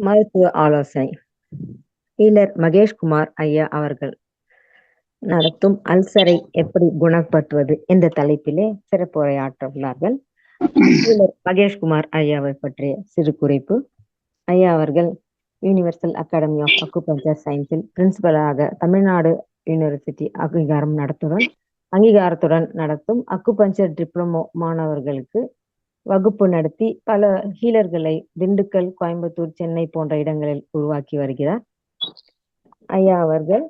மருத்துவ ஆலோசனை ஹீலர் மகேஷ்குமார் ஐயா அவர்கள் நடத்தும் அல்சரை எப்படி குணப்படுத்துவது என்ற தலைப்பிலே சிறப்புரையாற்ற உள்ளார்கள். ஹீலர் மகேஷ்குமார் ஐயாவை பற்றிய சிறு குறிப்பு. ஐயா அவர்கள் யூனிவர்சல் அகாடமி ஆஃப் அக்குபஞ்சர் சயின்ஸில் பிரின்சிபலாக தமிழ்நாடு யூனிவர்சிட்டி அங்கீகாரத்துடன் நடத்தும் அக்குபஞ்சர் டிப்ளமோ மாணவர்களுக்கு வகுப்பு நடத்தி பல ஹீலர்களை திண்டுக்கல், கோயம்புத்தூர், சென்னை போன்ற இடங்களில் உருவாக்கி வருகிறார். ஐயா அவர்கள்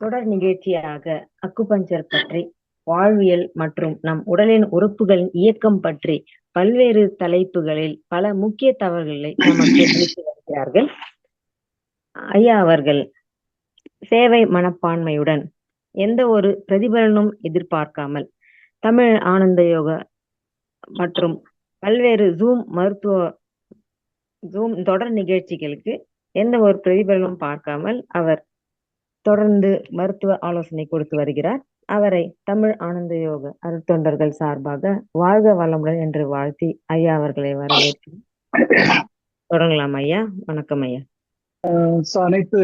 தொடர் நிகழ்ச்சியாக அக்குபஞ்சர் பற்றி, வாழ்வியல் மற்றும் நம் உடலின் உறுப்புகளின் இயக்கம் பற்றி பல்வேறு தலைப்புகளில் பல முக்கிய தகவல்களை நமக்கு அளித்து வருகிறார்கள். ஐயா அவர்கள் சேவை மனப்பான்மையுடன் எந்த ஒரு பிரதிபலனும் எதிர்பார்க்காமல் தமிழ் ஆனந்த யோகா மற்றும் பல்வேறு ஜூம் தொடர் நிகழ்ச்சிகளுக்கு எந்த ஒரு பிரதிபலனும் பார்க்காமல் அவர் தொடர்ந்து மருத்துவ ஆலோசனை கொடுத்து வருகிறார். அவரை தமிழ் ஆனந்த யோக அருட்தொண்டர்கள் சார்பாக வாழ்க வளமுடன் என்று வாழ்த்தி ஐயா அவர்களை வரவேற்கிறேன். தொடங்கலாம் ஐயா. வணக்கம் ஐயா. அனைத்து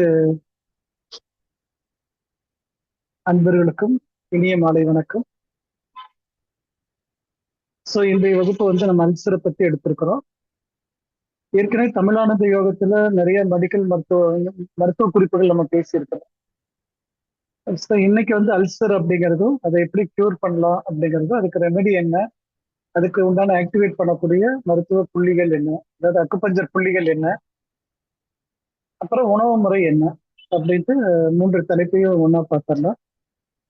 அன்பர்களுக்கும் இனிய மாலை வணக்கம். இன்றைய வகுப்பு நம்ம அல்சரை பத்தி எடுத்திருக்கிறோம். ஏற்கனவே தமிழானந்த யோகத்துல நிறைய மெடிக்கல் மருத்துவ குறிப்புகள் நம்ம பேசியிருக்கிறோம். இன்னைக்கு அல்சர் அப்படிங்கிறதும் அதை எப்படி கியூர் பண்ணலாம் அப்படிங்கிறதும், அதுக்கு ரெமெடி என்ன, அதுக்கு உண்டான ஆக்டிவேட் பண்ணக்கூடிய மருத்துவ புள்ளிகள் என்ன, அதாவது அக்குபஞ்சர் புள்ளிகள் என்ன, அப்புறம் உணவு முறை என்ன அப்படின்ட்டு 3 தலைப்பையும் ஒன்னா பார்த்தோம்னா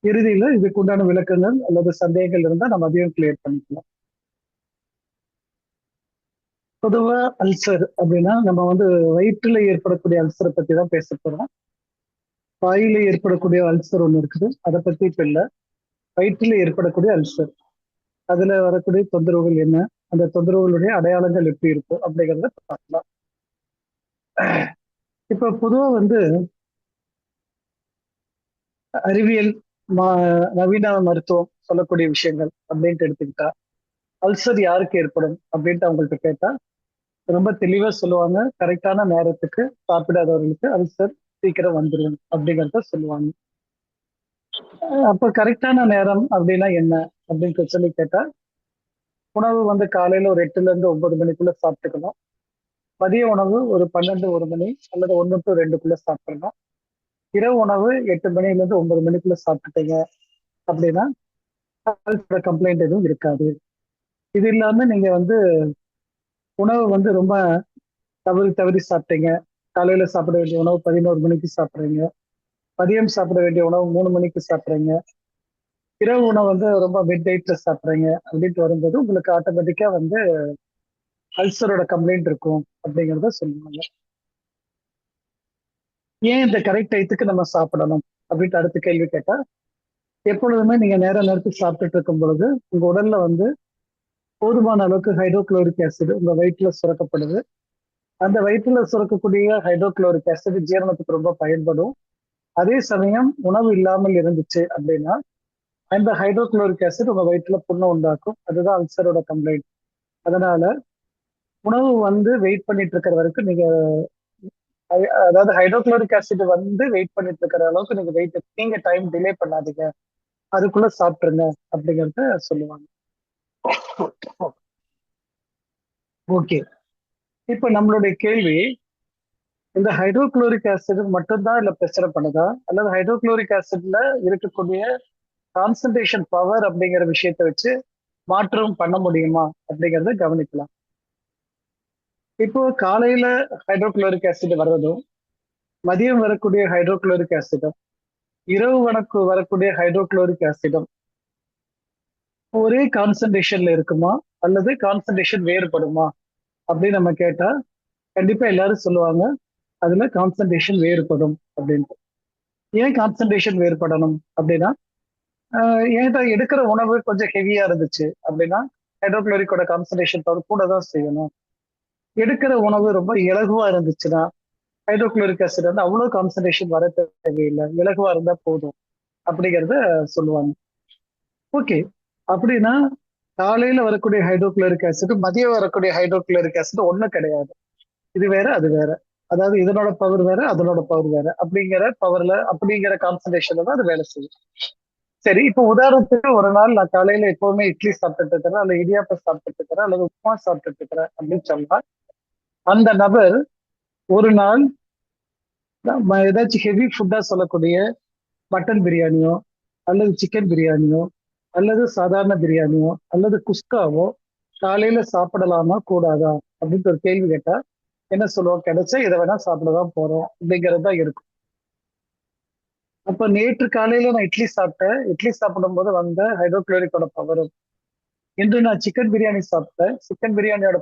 இறுதியில இதுக்கு உண்டான விளக்கங்கள் அல்லது சந்தேகங்கள் இருந்தா நம்ம அதையும் கிளியர் பண்ணிக்கலாம். பொதுவா அல்சர் அப்படின்னா நம்ம வயிற்றுல ஏற்படக்கூடிய அல்சரை பத்தி தான் பேச போறோம். வாயில ஏற்படக்கூடிய அல்சர் ஒண்ணு இருக்குது, அதை பத்தி இப்ப இல்லை. வயிற்றுல ஏற்படக்கூடிய அல்சர், அதுல வரக்கூடிய தொந்தரவுகள் என்ன, அந்த தொந்தரவுகளுடைய அடையாளங்கள் எப்படி இருக்கும் அப்படிங்கிறத பார்க்கலாம். இப்ப பொதுவா அறிவியல் நவீன மருத்துவம் சொல்லக்கூடிய விஷயங்கள் அப்படின்ட்டு எடுத்துக்கிட்டா, அல்சர் யாருக்கு ஏற்படும் அப்படின்ட்டு அவங்கள்ட்ட கேட்டா ரொம்ப தெளிவா சொல்லுவாங்க, கரெக்டான நேரத்துக்கு சாப்பிடாதவர்களுக்கு அல்சர் சீக்கிரம் வந்துடும் அப்படிங்கிறத சொல்லுவாங்க. அப்ப கரெக்டான நேரம் அப்படின்னா என்ன அப்படின்னு சொல்லி கேட்டா, உணவு காலையில ஒரு 8ல இருந்து 9 மணிக்குள்ள சாப்பிட்டுக்கணும். மதிய உணவு ஒரு 12, 1 மணி அல்லது 1 to 2க்குள்ள சாப்பிடணும். இரவு உணவு 8 மணில இருந்து 9 மணிக்குள்ள சாப்பிட்டுட்டீங்க அப்படின்னா கம்ப்ளைண்ட் எதுவும் இருக்காது. இது இல்லாம நீங்க உணவு ரொம்ப தவறி சாப்பிட்டீங்க, காலையில சாப்பிட வேண்டிய உணவு 11 மணிக்கு சாப்பிட்றீங்க, மதியம் சாப்பிட வேண்டிய உணவு 3 மணிக்கு சாப்பிட்றீங்க, இரவு உணவு ரொம்ப மிட் நைட்ல சாப்பிட்றீங்க அப்படின்ட்டு வரும்போது உங்களுக்கு ஆட்டோமேட்டிக்கா அல்சரோட கம்ப்ளைண்ட் இருக்கும் அப்படிங்கிறத சொல்லுவாங்க. ஏன் இந்த கரெக்ட் டயத்துக்கு நம்ம சாப்பிடணும் அப்படின்ட்டு அடுத்த கேள்வி கேட்டா, எப்பொழுதுமே நீங்க நேரத்துக்கு சாப்பிட்டுட்டு இருக்கும் பொழுது உங்க உடல்ல போதுமான அளவுக்கு ஹைட்ரோகுளோரிக் ஆசிட் உங்க வயிற்றுல சுரக்கப்படுது. அந்த வயிற்றுல சுரக்கக்கூடிய ஹைட்ரோகுளோரிக் ஆசிட் ஜீரணத்துக்கு ரொம்ப பயன்படும். அதே சமயம் உணவு இல்லாமல் இருந்துச்சு அப்படின்னா அந்த ஹைட்ரோகுளோரிக் ஆசிட் உங்க வயிற்றுல புண்ணை உண்டாக்கும். அதுதான் அல்சரோட கம்ப்ளைண்ட். அதனால உணவு வெயிட் பண்ணிட்டு இருக்கிற வரைக்கும் நீங்க, அதாவது ஹைட்ரோகுளோரிக் ஆசிட் வெயிட் பண்ணிட்டு இருக்கிற அளவுக்கு நீங்க டைம் டிலே பண்ணாதீங்க, அதுக்குள்ள சாப்பிட்டுருங்க அப்படிங்கிறத சொல்லுவாங்க. ஓகே, இப்ப நம்மளுடைய கேள்வி, இந்த ஹைட்ரோகுளோரிக் ஆசிட் மட்டும்தான் இல்ல பிரச்சனை பண்ணுதா, அல்லது ஹைட்ரோகுளோரிக் ஆசிட்ல இருக்கக்கூடிய கான்சன்ட்ரேஷன் பவர் அப்படிங்கிற விஷயத்தை வச்சு மாற்றம் பண்ண முடியுமா அப்படிங்கிறத கவனிக்கலாம். இப்போ காலையில ஹைட்ரோகுளோரிக் ஆசிட் வர்றதும், மதியம் வரக்கூடிய ஹைட்ரோகுளோரிக் ஆசிடும், இரவு வரக்கூடிய ஹைட்ரோகுளோரிக் ஆசிடும் ஒரே கான்சன்ட்ரேஷன்ல இருக்குமா அல்லது கான்சன்ட்ரேஷன் வேறுபடுமா அப்படின்னு நம்ம கேட்டா கண்டிப்பா எல்லாரும் சொல்லுவாங்க அதுல கான்சன்ட்ரேஷன் வேறுபடும் அப்படின்ட்டு. ஏன் கான்சன்ட்ரேஷன் வேறுபடணும் அப்படின்னா, ஏன் எடுக்கிற உணவு கொஞ்சம் ஹெவியா இருந்துச்சு அப்படின்னா ஹைட்ரோகுளோரிக்கோட கான்சன்ட்ரேஷன் கூட தான் செய்யணும். எடுக்கிற உணவு ரொம்ப இலகுவா இருந்துச்சுன்னா ஹைட்ரோகுளோரிக் ஆசிட் அவ்வளவு கான்சன்ட்ரேஷன் வர தேவையில்லை, இலகுவா இருந்தா போதும் அப்படிங்கிறத சொல்லுவாங்க. ஓகே, அப்படின்னா காலையில வரக்கூடிய ஹைட்ரோகுளோரிக் ஆசிட் மதியம் வரக்கூடிய ஹைட்ரோகுளோரிக் ஆசிட் ஒண்ணு கிடையாது. இது வேற அது வேற. அதாவது இதனோட பவர் வேற அதனோட பவர் வேற அப்படிங்கிற பவர்ல அப்படிங்கிற கான்சன்ட்ரேஷன்ல தான் அது வேலை செய்யும். சரி, இப்போ உதாரணத்துக்கு ஒரு நாள் நான் காலையில எப்பவுமே இட்லி சாப்பிட்டுட்டு இருக்கிறேன், அல்லது இடியாப்பம் சாப்பிட்டுட்டு இருக்கிறேன், அல்லது உப்புமா சாப்பிட்டுட்டு இருக்கிறேன் அப்படின்னு சொன்னா அந்த நபர் ஒரு நாள் ஏதாச்சும் ஹெவி ஃபுட்டா சொல்லக்கூடிய மட்டன் பிரியாணியோ அல்லது சிக்கன் பிரியாணியோ அல்லது சாதாரண பிரியாணியோ அல்லது குஸ்காவோ காலையில சாப்பிடலாமா கூடாதா அப்படின்னு ஒரு கேள்வி கேட்டா என்ன சொல்லுவோம்? கிடைச்சா இதை வேணா சாப்பிடதான் போறோம் அப்படிங்கிறது தான் இருக்கும். அப்ப நேற்று காலையில நான் இட்லி சாப்பிட்டேன், இட்லி சாப்பிடும் போது வந்த ஹைட்ரோக்ளோரிக்கோட பவரும் இன்று நான் சிக்கன் பிரியாணி சாப்பிட்டேன், சிக்கன் பிரியாணியோட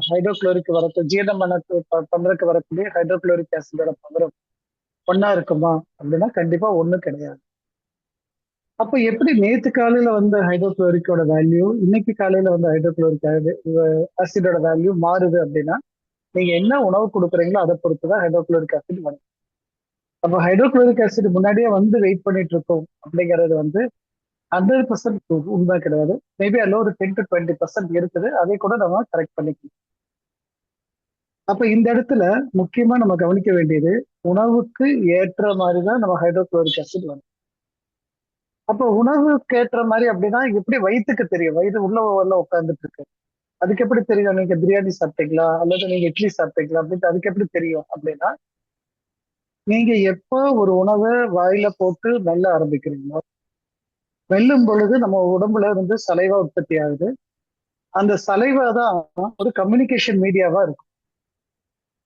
ஹைட்ரோக்ளோரிக் வரக்கூடிய ஜீரணம் பண்றதுக்கு வரக்கூடிய ஹைட்ரோக்ளோரிக் ஆசிடோட பவரும் ஒன்னா இருக்குமா அப்படின்னா கண்டிப்பா ஒண்ணும் கிடையாது. அப்ப எப்படி நேத்து காலையில வந்த ஹைட்ரோக்ளோரிக்கோட வேல்யூ இன்னைக்கு காலையில வந்த ஹைட்ரோக்ளோரிக் ஆசிடோட வேல்யூ மாறுது அப்படின்னா நீங்க என்ன உணவு கொடுக்குறீங்களோ அதை பொறுத்துதான் ஹைட்ரோக்ளோரிக் ஆசிட் வரும். அப்ப ஹைட்ரோக்ளோரிக் ஆசிட் முன்னாடியே வந்து வெயிட் பண்ணிட்டு இருக்கோம் அப்படிங்கிறது வந்து 100% உண்மை கிடையாது. மேபி அதுல ஒரு 10 to 20% இருக்குது, அதை கூட நம்ம கரெக்ட் பண்ணிக்கலாம். அப்ப இந்த இடத்துல முக்கியமா நம்ம கவனிக்க வேண்டியது உணவுக்கு ஏற்ற மாதிரிதான் நம்ம ஹைட்ரோக்ளோரிக் ஆசிட் வரும். அப்ப உணவுக்கு ஏற்ற மாதிரி அப்படின்னா எப்படி வயிற்றுக்கு தெரியும்? வயிறு உள்ள உட்கார்ந்துட்டு இருக்கு, அதுக்கு எப்படி தெரியும் நீங்க பிரியாணி சாப்பிட்டீங்களா அல்லது நீங்க இட்லி சாப்பிட்டீங்களா அப்படின்ட்டு அதுக்கு எப்படி தெரியும் அப்படின்னா நீங்க எப்போ ஒரு உணவை வாயில போட்டு மெல்ல ஆரம்பிக்கிறீங்களோ, மெல்லும் பொழுது நம்ம உடம்புல இருந்து சலைவா உற்பத்தி ஆகுது. அந்த சலைவா தான் ஒரு கம்யூனிகேஷன் மீடியாவா இருக்கும்.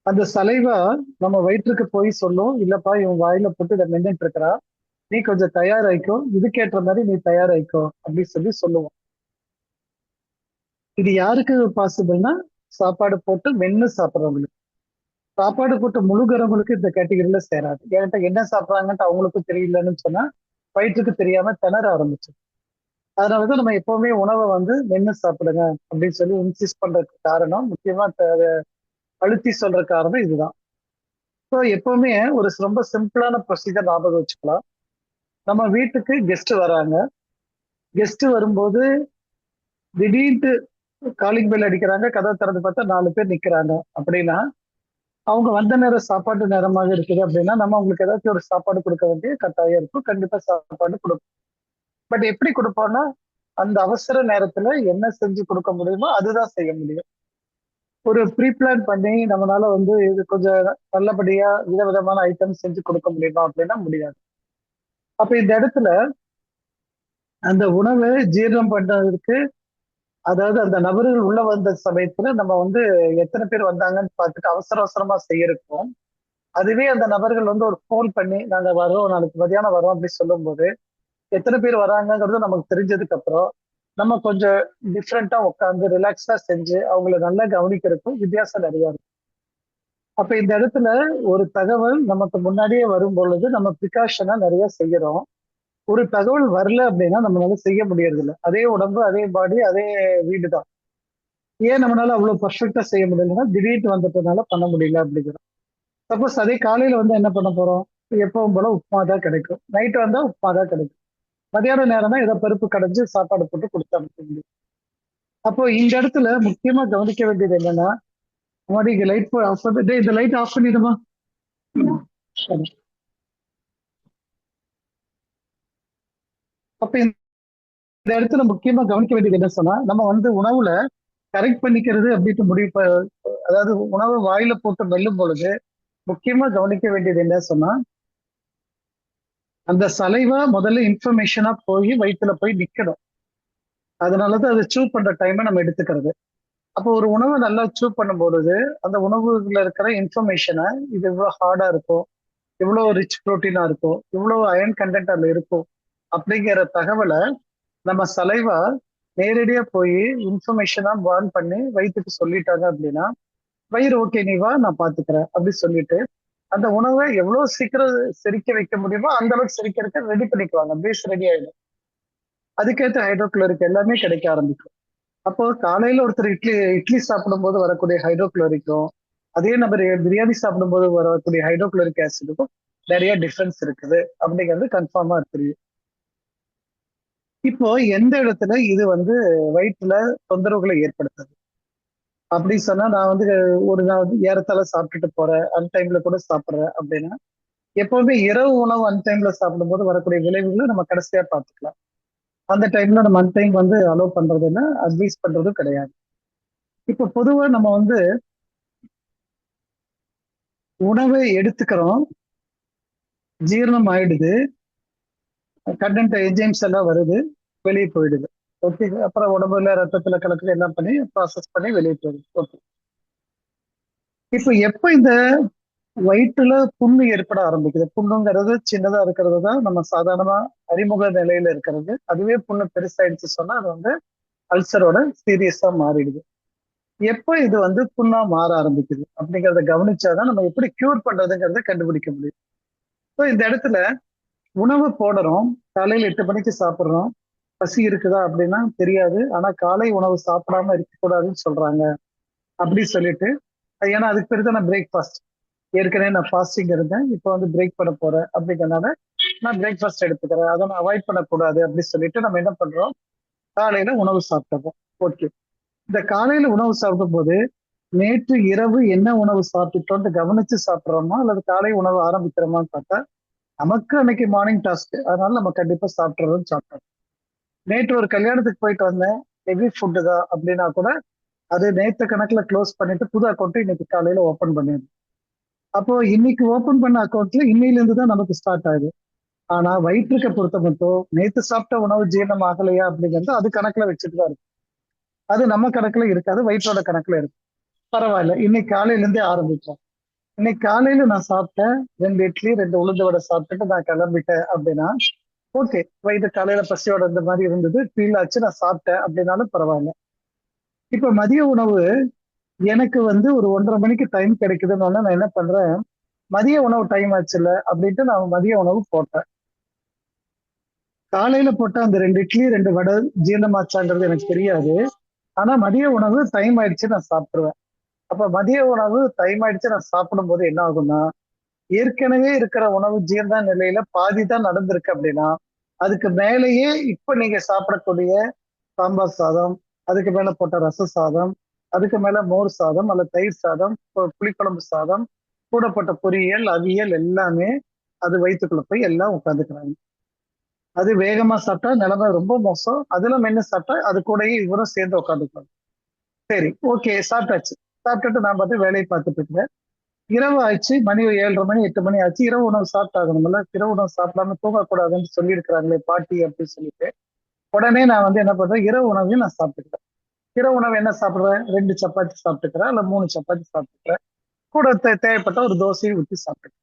அந்த சலைவா நம்ம வயிற்றுக்கு போய் சொல்லும், இல்லப்பா இவன் வாயில போட்டு இதை மென்னுட்டு இருக்கிறா, நீ கொஞ்சம் தயாராயிக்கோ, இதுக்கேற்ற மாதிரி நீ தயாராயிக்கோ அப்படின்னு சொல்லி சொல்லுவோம். இது யாருக்கு பாசிபிள்னா சாப்பாடு போட்டு மென்னு சாப்பிட்றவங்களுக்கு. சாப்பாடு போட்டு முழுகிறவங்களுக்கு இந்த கேட்டகரியில சேராது. என்கிட்ட என்ன சாப்பிட்றாங்கன்ட்டு அவங்களுக்கும் தெரியலன்னு சொன்னா வயிற்றுக்கு தெரியாம திணற ஆரம்பிச்சு. அதனாலதான் நம்ம எப்பவுமே உணவை வந்து மென்னு சாப்பிடுங்க அப்படின்னு சொல்லி இன்சிஸ்ட் பண்றதுக்கு காரணம், முக்கியமா அழுத்தி சொல்ற காரணம் இதுதான். ஸோ எப்பவுமே ஒரு ரொம்ப சிம்பிளான ப்ரொசீஜர் ஞாபகம் வச்சுக்கலாம். நம்ம வீட்டுக்கு கெஸ்ட் வராங்க, கெஸ்ட் வரும்போது திடீர்னு காலிங் பெல் அடிக்கிறாங்க, கதவை திறந்து பார்த்தா 4 பேர் நிக்கிறாங்க அப்படின்னா அவங்க வந்த நேரம் சாப்பாட்டு நேரமாக இருக்குது அப்படின்னா நம்ம அவங்களுக்கு ஏதாச்சும் ஒரு சாப்பாடு கொடுக்க வேண்டிய கட்டாயம் இருக்கும். கண்டிப்பா சாப்பாடு கொடுப்போம். பட் எப்படி கொடுப்போம்னா அந்த அவசர நேரத்துல என்ன செஞ்சு கொடுக்க முடியுமோ அதுதான் செய்ய முடியும். ஒரு ப்ரீ பிளான் பண்ணி நம்மளால வந்து இது கொஞ்சம் நல்லபடியா விதவிதமான ஐட்டம் செஞ்சு கொடுக்க முடியுமா அப்படின்னா முடியாது. அப்ப இந்த இடத்துல அந்த உணவை ஜீரணம் பண்றதுக்கு, அதாவது அந்த நபர்கள் உள்ள வந்த சமயத்துல நம்ம வந்து எத்தனை பேர் வந்தாங்கன்னு பார்த்துட்டு அவசர அவசரமா செய்யறோம். அதுவே அந்த நபர்கள் வந்து ஒரு ஃபோன் பண்ணி நாங்க வரோம், நாளைக்கு மதியானம் வரோம் அப்படின்னு சொல்லும் போது எத்தனை பேர் வராங்கிறது நமக்கு தெரிஞ்சதுக்கு அப்புறம் நம்ம கொஞ்சம் டிஃப்ரெண்டா உட்காந்து ரிலாக்ஸா செஞ்சு அவங்கள நல்லா கவனிக்கிறதுக்கும் வித்தியாசம் நிறைய இருக்கும். அப்ப இந்த இடத்துல ஒரு தகவல் நமக்கு முன்னாடியே வரும் பொழுது நம்ம ப்ரிகாஷனா நிறைய செய்யறோம். ஒரு தகவல் வரல அப்படின்னா நம்மளால செய்ய முடியறது இல்லை. அதே உடம்பு அதே பாடி அதே வீடு தான். ஏன் நம்மளால அவ்வளவு பர்ஃபெக்டா செய்ய முடியலன்னா திடீர்னு வந்துட்டதுனால பண்ண முடியல அப்படிங்கிறோம். சப்போஸ் அதே காலையில வந்து என்ன பண்ண போறோம்? எப்பவும் போல உப்புமா தான் கிடைக்கும், நைட்டு வந்தா உப்புமா தான் கிடைக்கும், மதியான நேரம் தான் ஏதோ பருப்பு கடைஞ்சு சாப்பாடு போட்டு கொடுத்து அனுப்ப முடியும். அப்போ இந்த இடத்துல முக்கியமா கவனிக்க வேண்டியது என்னன்னா, முன்னாடி இங்க லைட் ஆஃப் பண்ணி இந்த லைட் ஆஃப் பண்ணிடுமா. சரி. அப்ப இந்த இடத்துல முக்கியமா கவனிக்க வேண்டியது என்ன சொன்னா நம்ம வந்து உணவுல கரெக்ட் பண்ணிக்கிறது அப்படின்னு முடிவு அதாவது உணவு வாயில போட்டு மெல்லும் பொழுது முக்கியமா கவனிக்க வேண்டியது என்ன சொன்னா அந்த சலைவா முதல்ல இன்ஃபர்மேஷனா போய் வயிற்றுல போய் நிக்கணும். அதனாலதான் அதை சூ பண்ற டைமை நம்ம எடுத்துக்கிறது. அப்போ ஒரு உணவை நல்லா சூ பண்ணும் பொழுது அந்த உணவுல இருக்கிற இன்ஃபர்மேஷனை இது இவ்வளவு ஹார்டா இருக்கும், இவ்வளவு ரிச் புரோட்டீனா இருக்கும், இவ்வளவு அயன் கண்டென்ட் அதுல இருக்கும் அப்படிங்கிற தகவலை நம்ம சலைவா நேரடியா போய் இன்ஃபர்மேஷனா பான் பண்ணி வயிற்றுக்கு சொல்லிட்டாங்க அப்படின்னா வயிறு ஓகே நீ வா நான் பாத்துக்கிறேன் அப்படின்னு சொல்லிட்டு அந்த உணவை எவ்வளவு சீக்கிரம் செரிக்க வைக்க முடியுமோ அந்த அளவுக்கு செரிக்கிறதுக்கு ரெடி பண்ணிக்குவாங்க. பேஸ் ரெடி ஆயிடும். அதுக்கேற்ற ஹைட்ரோக்ளோரிக் எல்லாமே கிடைக்க ஆரம்பிக்கும். அப்போ காலையில ஒருத்தர் இட்லி இட்லி சாப்பிடும் போது வரக்கூடிய ஹைட்ரோக்ளோரிக்கும் அதே நபர் பிரியாணி சாப்பிடும் போது வரக்கூடிய ஹைட்ரோக்ளோரிக் ஆசிடுக்கும் நிறைய டிஃபரன்ஸ் இருக்குது அப்படிங்கிறது கன்ஃபார்மா தெரியும். இப்போ எந்த இடத்துல இது வந்து வயிற்றுல தொந்தரவுகளை ஏற்படுத்துது? அப்படி சொன்னா நான் வந்து ஒரு நாள் வந்து ஏறத்தாழ சாப்பிட்டுட்டு போறேன், அன்டைம்ல கூட சாப்பிடுறேன் அப்படின்னா, எப்பவுமே இரவு உணவு அன்டைம்ல சாப்பிடும்போது வரக்கூடிய விளைவுகளை நம்ம கடைசியா பார்த்துக்கலாம். அந்த டைம்ல நம்ம அன்டைம் வந்து அலோவ் பண்றதுன்னா அட்வைஸ் பண்றதும் கிடையாது. இப்ப பொதுவா நம்ம வந்து உணவை எடுத்துக்கிறோம், ஜீரணம் ஆயிடுது, கண்டென்ட் என்ஜைம்ஸ் எல்லாம் வருது, வெளியே போயிடுது. ஓகே. அப்புறம் உடம்புல ரத்தத்துல கலக்குது எல்லாம் பண்ணி ப்ராசஸ் பண்ணி வெளியே போயிடுது. ஓகே. இப்ப எப்ப இந்த வயிற்றுல புண்ணு ஏற்பட ஆரம்பிக்குது, புண்ணுங்கிறது சின்னதா இருக்கிறது தான் நம்ம சாதாரணமா அறிமுக நிலையில இருக்கிறது. அதுவே புண்ணு பெருசாயிடுச்சு சொன்னா அது வந்து அல்சரோட சீரியஸா மாறிடுது. எப்ப இது வந்து புண்ணா மாற ஆரம்பிக்குது அப்படிங்கறத கவனிச்சாதான் நம்ம எப்படி கியூர் பண்றதுங்கிறத கண்டுபிடிக்க முடியும். ஸோ இந்த இடத்துல உணவு போடுறோம், காலையில 8 மணிக்கு சாப்பிடுறோம், பசி இருக்குதா அப்படின்னா தெரியாது. ஆனா காலை உணவு சாப்பிடாம இருக்கக்கூடாதுன்னு சொல்றாங்க. அப்படி சொல்லிட்டு ஏன்னா அதுக்கு பேரு தான் நான் பிரேக்ஃபாஸ்ட். ஏற்கனவே நான் ஃபாஸ்டிங் இருந்தேன், இப்போ வந்து பிரேக் பண்ண போறேன் அப்படிங்கறதுனால நான் பிரேக்ஃபாஸ்ட் எடுத்துக்கிறேன், அதை நான் அவாய்ட் பண்ணக்கூடாது அப்படின்னு சொல்லிட்டு நம்ம என்ன பண்றோம், காலையில உணவு சாப்பிட்டுறோம். ஓகே. இந்த காலையில உணவு சாப்பிடும் போது நேற்று இரவு என்ன உணவு சாப்பிட்டோம்னு கவனிச்சு சாப்பிட்றோமா அல்லது காலை உணவு ஆரம்பிக்கிறோமான்னு பார்த்தா நமக்கு அன்னைக்கு மார்னிங் டாஸ்க், அதனால நம்ம கண்டிப்பா சாப்பிட்றோம். நேற்று ஒரு கல்யாணத்துக்கு போயிட்டு வந்தேன், ஹெவி ஃபுட்டு தான் அப்படின்னா கூட அது நேற்று கணக்குல க்ளோஸ் பண்ணிட்டு புது அக்கௌண்ட் இன்னைக்கு காலையில ஓபன் பண்ணிடுது. அப்போ இன்னைக்கு ஓபன் பண்ண அக்கௌண்ட்ல இன்னையில இருந்து தான் நமக்கு ஸ்டார்ட் ஆகுது. ஆனா வயிற்றுக்க பொறுத்த மட்டும் நேற்று சாப்பிட்ட உணவு ஜீரணம் ஆகலையா அப்படிங்கிறது அது கணக்குல வச்சுட்டு தான் இருக்கு. அது நம்ம கணக்குல இருக்காது, வயிற்றோட கணக்குல இருக்கு. பரவாயில்ல, இன்னைக்கு காலையில இருந்தே ஆரம்பிச்சோம். இன்னைக்கு காலையில நான் சாப்பிட்டேன், 2 இட்லி 2 உளுந்து வடை சாப்பிட்டுட்டு நான் கிளம்பிட்டேன் அப்படின்னா ஓகே. வயிற்று காலையில பசியோட இந்த மாதிரி இருந்தது, ஃபீல் ஆச்சு, நான் சாப்பிட்டேன் அப்படின்னாலும் பரவாயில்ல. இப்ப மதிய உணவு எனக்கு வந்து ஒரு 1:30 மணிக்கு டைம் கிடைக்குதுன்னு நான் என்ன பண்றேன், மதிய உணவு டைம் ஆச்சுல்ல அப்படின்ட்டு நான் மதிய உணவு போட்டேன். காலையில போட்ட அந்த 2 இட்லி 2 வடை ஜீரணமாச்சாங்கிறது எனக்கு தெரியாது. ஆனா மதிய உணவு டைம் ஆயிடுச்சு, நான் சாப்பிட்டுருவேன். அப்ப மதிய உணவு டைம் ஆயிடுச்சு நான் சாப்பிடும் போது என்ன ஆகும்னா, ஏற்கனவே இருக்கிற உணவு ஜீரண நிலையில பாதி தான் நடந்திருக்கு அப்படின்னா, அதுக்கு மேலேயே இப்ப நீங்க சாப்பிடக்கூடிய சாம்பார் சாதம், அதுக்கு மேல போட்ட ரச சாதம், அதுக்கு மேல மோர் சாதம் அல்ல தயிர் சாதம், புளிக்குழம்பு சாதம், கூட போட்ட பொரியல், அவியல் எல்லாமே அது வயிற்றுக்குள்ள போய் எல்லாம் உட்காந்துக்கிறாங்க. அது வேகமா சாப்பிட்டா நிலைமை ரொம்ப மோசம். அதுல மென்னு சாப்பிட்டா அது கூடயே இவரும் சேர்ந்து உட்காந்துக்குவாங்க. சரி, ஓகே, சாப்பிட்டாச்சு. சாப்பிட்டுட்டு நான் பார்த்து வேலையை பார்த்துட்டு இருக்கிறேன். இரவு ஆயிடுச்சு, மணி 7:30 மணி 8 மணி ஆச்சு. இரவு உணவு சாப்பிட்டாகணும்ல, இரவு உணவு சாப்பிடாம தூங்கக்கூடாதுன்னு சொல்லியிருக்கிறாங்களே பாட்டி அப்படின்னு சொல்லிட்டு உடனே நான் வந்து என்ன பண்றேன், இரவு உணவையும் நான் சாப்பிட்டுக்கிறேன். இரவு உணவு என்ன சாப்பிடுறேன், 2 சப்பாத்தி சாப்பிட்டுக்கிறேன் இல்ல 3 சப்பாத்தி சாப்பிட்டுக்கிறேன். கூட தேவைப்பட்ட ஒரு தோசையை ஊற்றி சாப்பிட்டுக்கிறேன்.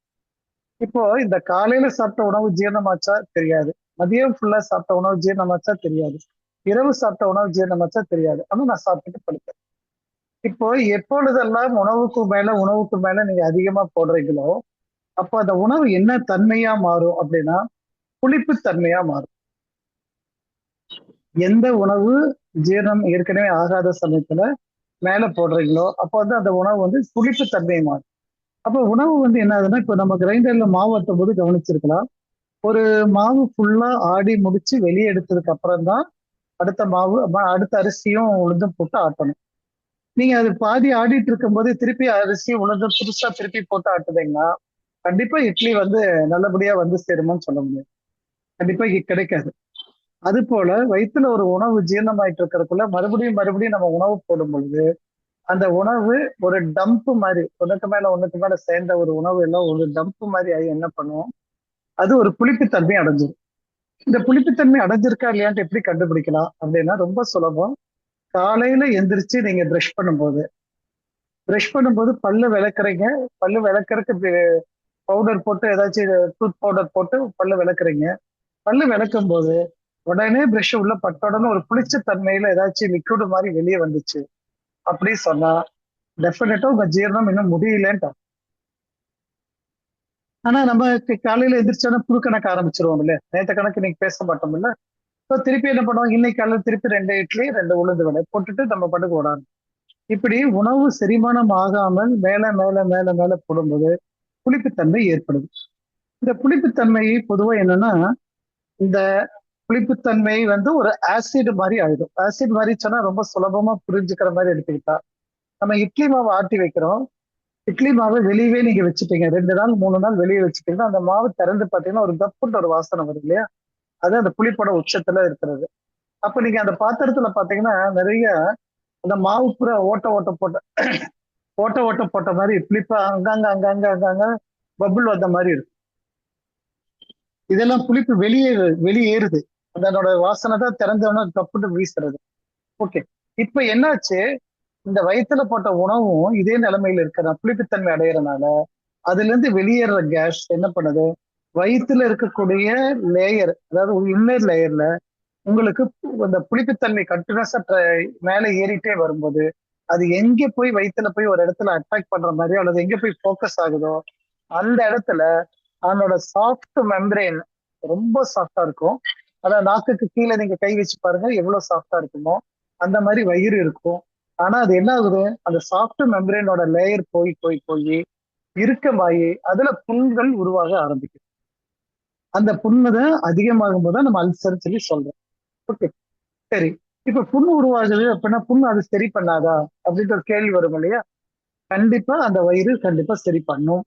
இப்போ இந்த காலையில சாப்பிட்ட உணவு ஜீரணமாச்சா தெரியாது, மதியம் ஃபுல்லா சாப்பிட்ட உணவு ஜீரணமாச்சா தெரியாது, இரவு சாப்பிட்ட உணவு ஜீரணமாச்சா தெரியாது, ஆனா நான் சாப்பிட்டுட்டு படுத்தேன். இப்போ எப்பொழுதெல்லாம் உணவுக்கு மேல நீங்க அதிகமா போடுறீங்களோ அப்போ அந்த உணவு என்ன தன்மையா மாறும் அப்படின்னா புளிப்பு தன்மையா மாறும். எந்த உணவு ஜீரணம் ஏற்கனவே ஆகாத சமயத்துல மேல போடுறீங்களோ அப்போ வந்து அந்த உணவு வந்து புளிப்பு தன்மை மாறும். அப்போ உணவு வந்து என்ன ஆகுதுன்னா, இப்போ நம்ம கிரைண்டர்ல மாவு ஆட்டும் போது கவனிச்சிருக்கலாம், ஒரு மாவு ஃபுல்லா ஆடி முடிச்சு வெளியே எடுத்ததுக்கு அப்புறம் தான் அடுத்த மாவு அடுத்த அரிசியும் உளுந்தும் போட்டு ஆட்டணும். நீங்க அது பாதி ஆடிட்டு இருக்கும் போது திருப்பி அரிசியும் உளுந்தும் புதுசா திருப்பி போட்டு ஆட்டுதீங்கன்னா கண்டிப்பா இட்லி வந்து நல்லபடியா வந்து சேருமான்னு சொல்ல முடியாது. கண்டிப்பா கிடைக்காது. அது போல வயிற்றுல ஒரு உணவு ஜீரணமாயிட்டு இருக்கிறதுக்குள்ள மறுபடியும் மறுபடியும் நம்ம உணவு போடும் பொழுது அந்த உணவு ஒரு டம்ப் மாதிரி ஒண்ணுக்கு மேல சேர்ந்த ஒரு உணவு எல்லாம் ஒரு டம்ப் மாதிரி ஆகி என்ன பண்ணுவோம், அது ஒரு புளிப்புத்தன்மை அடைஞ்சிடும். இந்த புளிப்புத்தன்மை அடைஞ்சிருக்கா இல்லையான்ட்டு எப்படி கண்டுபிடிக்கலாம் அப்படின்னா ரொம்ப சுலபம். காலையில எந்திரிச்சு நீங்க பிரஷ் பண்ணும்போது பல்லு விளக்குறீங்க, பல்லு விளக்குறதுக்கு பவுடர் போட்டு ஏதாச்சும் டூத் பவுடர் போட்டு பல்லு விளக்குறீங்க. பல்லு விளக்கும் போது உடனே பிரஷ் உள்ள பட்ட உடனே ஒரு புளிச்ச தன்மையில ஏதாச்சும் லிக்விட் மாதிரி வெளியே வந்துச்சு அப்படி சொன்னா டெஃபினட்டா உங்க ஜீரணம் இன்னும் முடியலன்ட்டு. ஆனா நம்ம காலையில எந்திரிச்சோன்னா புது கணக்கு ஆரம்பிச்சிருவோம் இல்ல, நேற்று கணக்கு இன்னைக்கு பேச மாட்டோம் இல்ல. இப்போ திருப்பி என்ன பண்ணுவோம், இன்னைக்கு காலையில திருப்பி 2 இட்லி 2 உளுந்து வடை போட்டுட்டு நம்ம பாட்டுக்கு ஓடாது. இப்படி உணவு செரிமானம் ஆகாமல் மேல மேல மேல மேல போடும்போது புளிப்புத்தன்மை ஏற்படுது. இந்த புளிப்புத்தன்மை பொதுவா என்னன்னா, இந்த புளிப்புத்தன்மை வந்து ஒரு ஆசிட் மாதிரி ஆயிடும். ஆசிட் மாதிரி சொன்னா ரொம்ப சுலபமா புரிஞ்சுக்கிற மாதிரி எடுத்துக்கிட்டா நம்ம இட்லி மாவு ஆட்டி வைக்கிறோம். இட்லி மாவை வெளியவே நீங்க வச்சுட்டீங்க, 2 நாள் 3 நாள் வெளியே வச்சுட்டீங்கன்னா அந்த மாவு திறந்து பாத்தீங்கன்னா ஒரு கப்புன்ற ஒரு வாசனை வரும் இல்லையா? அது அந்த புளிப்போட உச்சத்துல இருக்கிறது. அப்ப நீங்க அந்த பாத்திரத்துல பாத்தீங்கன்னா நிறைய அந்த மாவு பூரா ஓட்ட ஓட்ட போட்ட ஓட்ட ஓட்ட போட்ட மாதிரி புளிப்பா அங்கங்க அங்கங்க அங்கங்க பபுள் வந்த மாதிரி இருக்கும். இதெல்லாம் புளிப்பு வெளியேறுது. அதனோட வாசனை தான் திறந்தவன கப்புன்னு வீசுறது. ஓகே. இப்ப என்னாச்சு, இந்த வயித்துல போட்ட உணவும் இதே நிலைமையில இருக்கிற புளிப்புத்தன்மை அடையறனால அதுல இருந்து வெளியேற கேஸ் என்ன பண்ணுது, வயித்துல இருக்கக்கூடிய லேயர், அதாவது இன்னர் லேயர்ல உங்களுக்கு அந்த புளிப்புத்தன்மை கண்டினியூஸா மேல ஏறிட்டே வரும்போது அது எங்க போய் வயித்துல போய் ஒரு இடத்துல அட்டாக் பண்ற மாதிரியோ அல்லது எங்க போய் ஃபோக்கஸ் ஆகுதோ அந்த இடத்துல அதனோட சாஃப்ட் மெம்பரேன் ரொம்ப சாஃப்டா இருக்கும். அதான் நாக்குக்கு கீழே நீங்க கை வச்சு பாருங்க எவ்வளவு சாஃப்டா இருக்குமோ அந்த மாதிரி வயிறு இருக்கும். ஆனா அது என்ன ஆகுது, அந்த சாஃப்ட் மெம்பரேனோட லேயர் போய் போய் போய் இறுக்கமாயி அதுல புண்கள் உருவாக ஆரம்பிக்கும். அந்த புண்ணு தான் அதிகமாகும் போது நம்ம அல்சர் சொல்லி சொல்றோம். ஓகே, சரி. இப்ப புண்ணு உருவாகுது அப்படின்னா புண்ணு அது சரி பண்ணாதா அப்படின்ற ஒரு கேள்வி வரும் இல்லையா? கண்டிப்பா அந்த வயிறு கண்டிப்பா சரி பண்ணும்.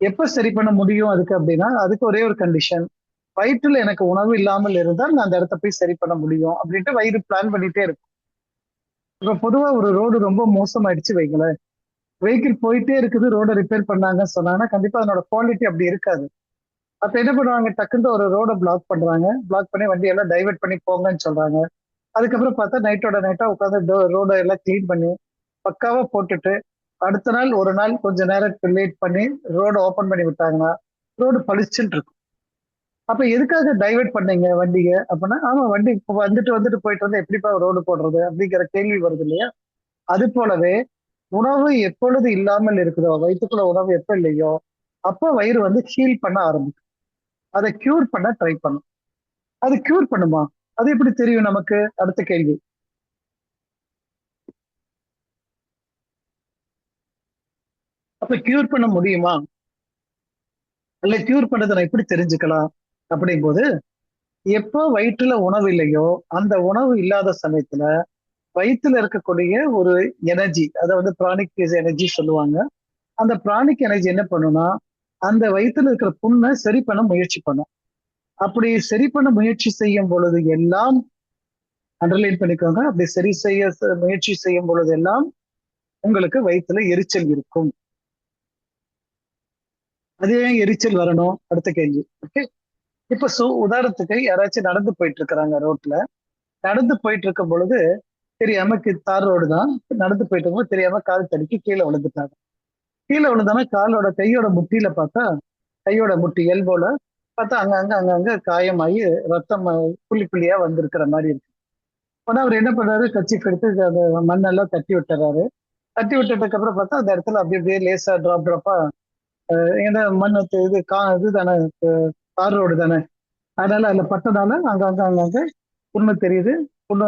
எப்ப சரி பண்ண முடியும் அதுக்கு அப்படின்னா அதுக்கு ஒரே ஒரு கண்டிஷன், வயிற்றுல எனக்கு உணவு இல்லாமல் இருந்தால் நான் அந்த இடத்த போய் சரி பண்ண முடியும் அப்படின்ட்டு வயிறு பிளான் பண்ணிட்டே இருக்கும். இப்ப பொதுவா ஒரு ரோடு ரொம்ப மோசமாயிடுச்சு வைங்களேன், வெஹிக்கிள் போயிட்டே இருக்குது, ரோட ரிப்பேர் பண்ணாங்கன்னு சொன்னாங்கன்னா கண்டிப்பா அதனோட குவாலிட்டி அப்படி இருக்காது. அப்ப என்ன பண்ணுவாங்க, டக்குன்னு ஒரு ரோட பிளாக் பண்றாங்க, பிளாக் பண்ணி வண்டி எல்லாம் டைவர்ட் பண்ணி போங்கன்னு சொல்றாங்க. அதுக்கப்புறம் பார்த்தா நைட்டோட நைட்டா உட்காந்து ரோட எல்லாம் கிளீன் பண்ணி பக்காவா போட்டுட்டு அடுத்த நாள் ஒரு நாள் கொஞ்ச நேரம் லேட் பண்ணி ரோடு ஓபன் பண்ணி விட்டாங்கன்னா ரோடு பளிச்சுன்னு இருக்கும். அப்ப எதுக்காக டைவர்ட் பண்ணீங்க வண்டியை அப்படின்னா, ஆமா வண்டி இப்ப வந்துட்டு வந்துட்டு போயிட்டு வந்து எப்படிப்பா ரோடு போடுறது அப்படிங்கிற கேள்வி வருது இல்லையா? அது போலவே உணவு எப்பொழுது இல்லாமல் இருக்குதோ, வயிற்றுக்குள்ள உணவு எப்ப இல்லையோ அப்ப வயிறு வந்து ஹீல் பண்ண ஆரம்பிக்கும். அதை கியூர் பண்ண ட்ரை பண்ணும். அது கியூர் பண்ணுமா, அது எப்படி தெரியும் நமக்கு? அடுத்த கேள்வி. அப்ப கியூர் பண்ண முடியுமா, இல்ல கியூர் பண்ணதை நான் எப்படி தெரிஞ்சுக்கலாம் அப்படிங்கும் போது, எப்போ வயிற்றுல உணவு இல்லையோ அந்த உணவு இல்லாத சமயத்துல வயிற்றுல இருக்கக்கூடிய ஒரு எனர்ஜி, அதை வந்து பிராணிக் எனர்ஜி சொல்லுவாங்க. அந்த பிராணிக் எனர்ஜி என்ன பண்ணும்னா அந்த வயிற்றுல இருக்கிற புண்ணை சரி பண்ண முயற்சி பண்ணும். அப்படி சரி பண்ண முயற்சி செய்யும் பொழுது எல்லாம், அண்டர்லைன் பண்ணிக்கோங்க, அப்படி சரி செய்ய முயற்சி செய்யும் பொழுது எல்லாம் உங்களுக்கு வயிற்றுல எரிச்சல் இருக்கும். அது ஏன் எரிச்சல் வரணும், அடுத்த கேள்வி. ஓகே. இப்ப உதாரணத்துக்கு யாராச்சும் நடந்து போயிட்டு இருக்கிறாங்க ரோட்ல, நடந்து போயிட்டு இருக்கும் பொழுது தெரியாம தார் ரோடு தான், நடந்து போயிட்டு இருக்கும்போது தெரியாம கால் தடுக்கி கீழே விழுந்துட்டாங்க. கீழே விழுந்தானா காலோட கையோட முட்டியில பார்த்தா, கையோட முட்டி எல்போல பார்த்தா அங்கங்க அங்கங்க காயமாயி ரத்தம் புள்ளி புள்ளியா வந்திருக்கிற மாதிரி இருக்கு. ஆனா அவர் என்ன பண்றாரு, கர்ச்சீஃப் எடுத்து அந்த மண்ணெல்லாம் தட்டி விட்டுறாரு. தட்டி விட்டதுக்கு அப்புறம் பார்த்தா அந்த இடத்துல அப்படி அப்படியே லேசா டிராப்பா, ஏன்னா மண் இது தானே, தார் ரோடு தானே, அதனால அதுல பட்டதால அங்கங்க அங்கங்க புண்ணு தெரியுது. புண்ணு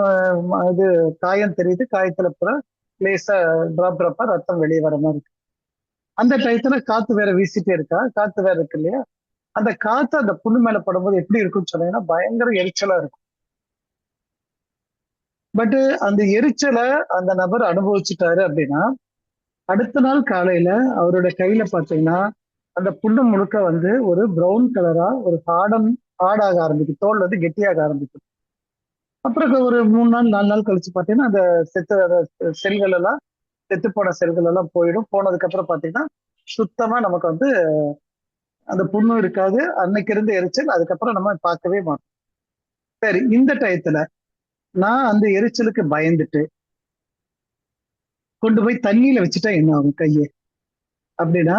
இது காயம் தெரியுது. காயத்துல பூரா லேசா டிராப்பா ரத்தம் வெளியே வர மாதிரி இருக்கு. அந்த டயத்துல காத்து வேற வீசிட்டே இருக்கா, காத்து வேற இருக்கு இல்லையா? அந்த காத்து அந்த புண்ணு மேல படும்போது எப்படி இருக்கும்னு சொன்னீங்கன்னா பயங்கர எரிச்சலா இருக்கும். பட் அந்த எரிச்சலை அந்த நபர் அனுபவிச்சுட்டாரு அப்படின்னா அடுத்த நாள் காலையில அவருடைய கையில பாத்தீங்கன்னா அந்த புண்ணு முழுக்க வந்து ஒரு பிரவுன் கலரா ஒரு ஆடாக ஆரம்பிக்கும், தோல் வந்து கெட்டியாக ஆரம்பிக்கும். அப்புறம் ஒரு 3 நாள் 4 நாள் கழிச்சு பாத்தீங்கன்னா அந்த செல்கள் எல்லாம், செத்து போன செல்கள் எல்லாம் போயிடும். போனதுக்கு அப்புறம் பாத்தீங்கன்னா சுத்தமா நமக்கு வந்து அந்த புண்ணும் இருக்காது. அன்னைக்கு இருந்த எரிச்சல் அதுக்கப்புறம் நம்ம பார்க்கவே மாட்டோம். சரி, இந்த டயத்துல நான் அந்த எரிச்சலுக்கு பயந்துட்டு கொண்டு போய் தண்ணியில வச்சுட்டா என்ன ஆகும் கையை அப்படின்னா,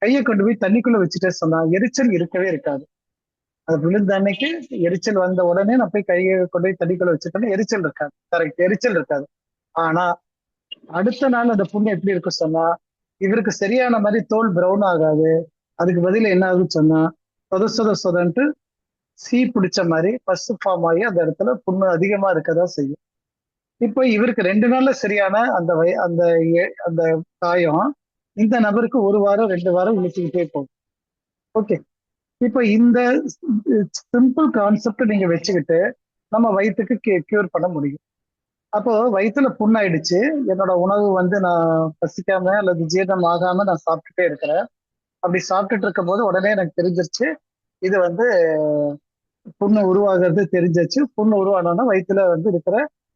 கையை கொண்டு போய் தண்ணிக்குள்ள வச்சுட்டே சொன்னா எரிச்சல் இருக்கவே இருக்காது. அது விழுந்த அன்னைக்கு எரிச்சல் வந்த உடனே நான் போய் கையை கொண்டு போய் தண்ணிக்குள்ள வச்சுட்டேன்னா எரிச்சல் இருக்காது. கரெக்ட், எரிச்சல் இருக்காது. ஆனா அடுத்த நாள் அந்த புண்ணு எப்படி இருக்கும் சொன்னா, இவருக்கு சரியான மாதிரி தோல் பிரவுன் ஆகாது. அதுக்கு பதில் என்ன ஆகுதுன்னு சொன்னா சொத சொத சொதன்ட்டு சீ பிடிச்ச மாதிரி பஸ் ஃபார்ம் ஆகி அந்த இடத்துல புண்ணு அதிகமா இருக்கதான் செய்யும். இப்போ இவருக்கு 2 நாள்ல சரியான அந்த அந்த காயம் இந்த நபருக்கு 1 வாரம் 2 வாரம் இழுத்துக்கிட்டே போகும். ஓகே. இப்ப இந்த சிம்பிள் கான்செப்ட் நீங்க வச்சுக்கிட்டு நம்ம வயிற்றுக்கு கியூர் பண்ண முடியும். அப்போ வயிற்றுல புண்ணாயிடுச்சு. என்னோட உணவு வந்து நான் பசிக்காம அல்லது ஜீரணம் ஆகாம நான் சாப்பிட்டுட்டே இருக்கிறேன். அப்படி சாப்பிட்டுட்டு இருக்கும் போது உடனே எனக்கு தெரிஞ்சிருச்சு இது வந்து புண்ணு உருவாகிறது தெரிஞ்சிச்சு. புண்ணு உருவானோன்னா வயிற்றுல வந்து இருக்கிற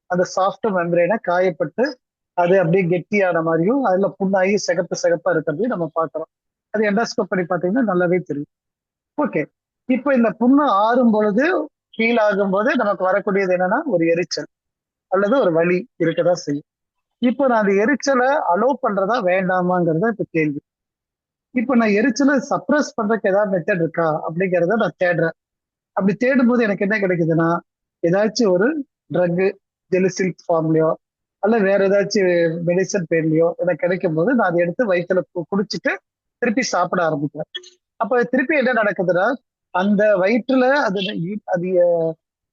அந்த சாஃப்ட் மெம்பரேனை காயப்பட்டு அது அப்படியே கெட்டியான மாதிரியும் அதுல புண்ணாகி சிகப்பு சிகப்பா இருக்கிறதையும் நம்ம பார்க்கிறோம். அது எண்டோஸ்கோப் பண்ணி பார்த்தீங்கன்னா நல்லாவே தெரியும். ஓகே. இப்போ இந்த புண்ணு ஆறும் பொழுது ஹீல் ஆகும் போது நமக்கு வரக்கூடியது என்னன்னா ஒரு எரிச்சல் அல்லது ஒரு வலி இருக்கதான் செய்யும். இப்போ நான் அந்த எரிச்சலை அலோ பண்றதா வேண்டாமாங்கிறத இப்ப கேள்வி. இப்போ நான் எரிச்சலை சப்ரஸ் பண்றதுக்கு ஏதாவது மெத்தட் இருக்கா அப்படிங்கிறத நான் தேடுறேன். அப்படி தேடும் போது எனக்கு என்ன கிடைக்குதுன்னா ஏதாச்சும் ஒரு ட்ரக் ஜெலிசில் ஃபார்ம்லயோ அல்ல வேற ஏதாச்சும் மெடிசன் பேர்லயோ எனக்கு கிடைக்கும் போது நான் அதை எடுத்து வயிற்றுல குடிச்சிட்டு திருப்பி சாப்பிட ஆரம்பிக்கிறேன். அப்ப திருப்பி என்ன நடக்குதுன்னா அந்த வயிற்றுல அது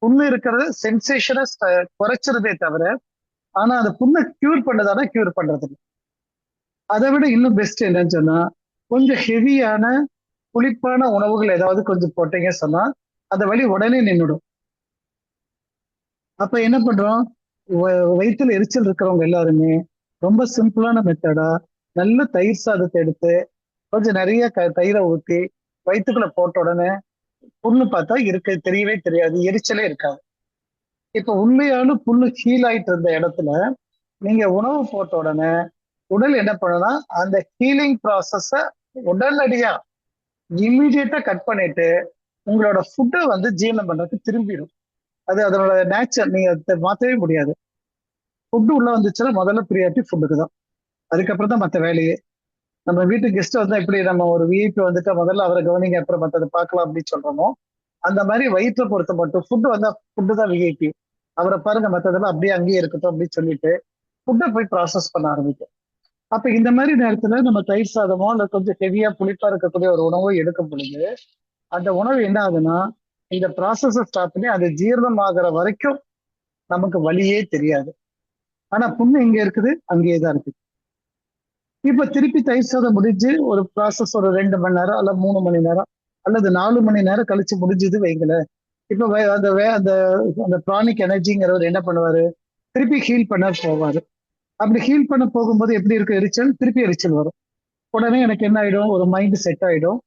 புண்ணு இருக்கிறது சென்சேஷனை குறைச்சிருதே தவிர ஆனா அந்த புண்ணை கியூர் பண்ணதானா கியூர் பண்றது இல்லை. அதை விட இன்னும் பெஸ்ட் என்னன்னு சொன்னா கொஞ்சம் ஹெவியான புளிப்பான உணவுகள் ஏதாவது கொஞ்சம் போட்டீங்க சொன்னா அந்த வலி உடனே நின்றுடும். அப்ப என்ன பண்றோம், வயிற்றுல எரிச்சல் இருக்கிறவங்க எல்லாருமே ரொம்ப சிம்பிளான மெத்தடா நல்ல தயிர் சாதத்தை எடுத்து கொஞ்சம் நிறைய தயிரை ஊத்தி வயிற்றுக்குள்ள போட்ட உடனே புண்ணு பார்த்தா இருக்க தெரியவே தெரியாது, எரிச்சலே இருக்காது. இப்ப உண்மையான புண்ணு ஹீல் ஆயிட்டு இருந்த இடத்துல நீங்க உணவு போட்ட உடனே உடல் என்ன பண்ணுன்னா அந்த ஹீலிங் ப்ராசஸ உடனடியா இம்மிடியட்டா கட் பண்ணிட்டு உங்களோட ஃபுட்டை வந்து ஜீரணம் பண்றதுக்கு திரும்பிடும். அது அதனோட நேச்சர், நீங்க அதை மாற்றவே முடியாது. ஃபுட்டு உள்ள வந்துச்சுன்னா முதல்ல ப்ரியாரிட்டி ஃபுட்டுக்கு தான், அதுக்கப்புறம் தான் மற்ற வேலையே. நம்ம வீட்டு கெஸ்ட் வந்தா எப்படி நம்ம ஒரு விஐபி வந்துட்டு முதல்ல அவரை கவனிங்க அப்புறம் மற்றதை பார்க்கலாம் அப்படின்னு சொல்றோமோ அந்த மாதிரி வயிற்றை பொறுத்த மட்டும் ஃபுட்டு வந்தா ஃபுட்டு தான் விஐபி, அவரை பாருங்க மற்றதெல்லாம் அப்படியே அங்கேயே இருக்கட்டும் அப்படின்னு சொல்லிட்டு ஃபுட்டை போய் ப்ராசஸ் பண்ண ஆரம்பிக்கும். அப்ப இந்த மாதிரி நேரத்துல நம்ம தயிர் சாதமோ இல்ல கொஞ்சம் ஹெவியா புளிப்பா இருக்கக்கூடிய ஒரு உணவோ எடுக்கும் பொழுது அந்த உணவு என்ன ஆகுதுன்னா இந்த ப்ராசஸை ஸ்டாப் பண்ணி அது ஜீரணம் ஆகிற வரைக்கும் நமக்கு வலியே தெரியாது. ஆனா புண்ணு எங்க இருக்குது, அங்கேயே தான் இருக்குது. இப்ப திருப்பி தயிர் சாதம் முடிஞ்சு ஒரு ப்ராசஸ் ஒரு 2 மணி நேரம் அல்ல 3 மணி நேரம் அல்லது 4 மணி நேரம் கழிச்சு முடிஞ்சது வைங்கள. இப்ப அந்த அந்த ப்ரானிக் எனர்ஜிங்கிறவர் என்ன பண்ணுவாரு, திருப்பி ஹீல் பண்ண போவாரு. அப்படி ஹீல் பண்ண போகும்போது எப்படி இருக்கு எரிச்சல், திருப்பி எரிச்சல் வரும். உடனே எனக்கு என்ன ஆயிடும், ஒரு மைண்ட் செட் ஆயிடும்.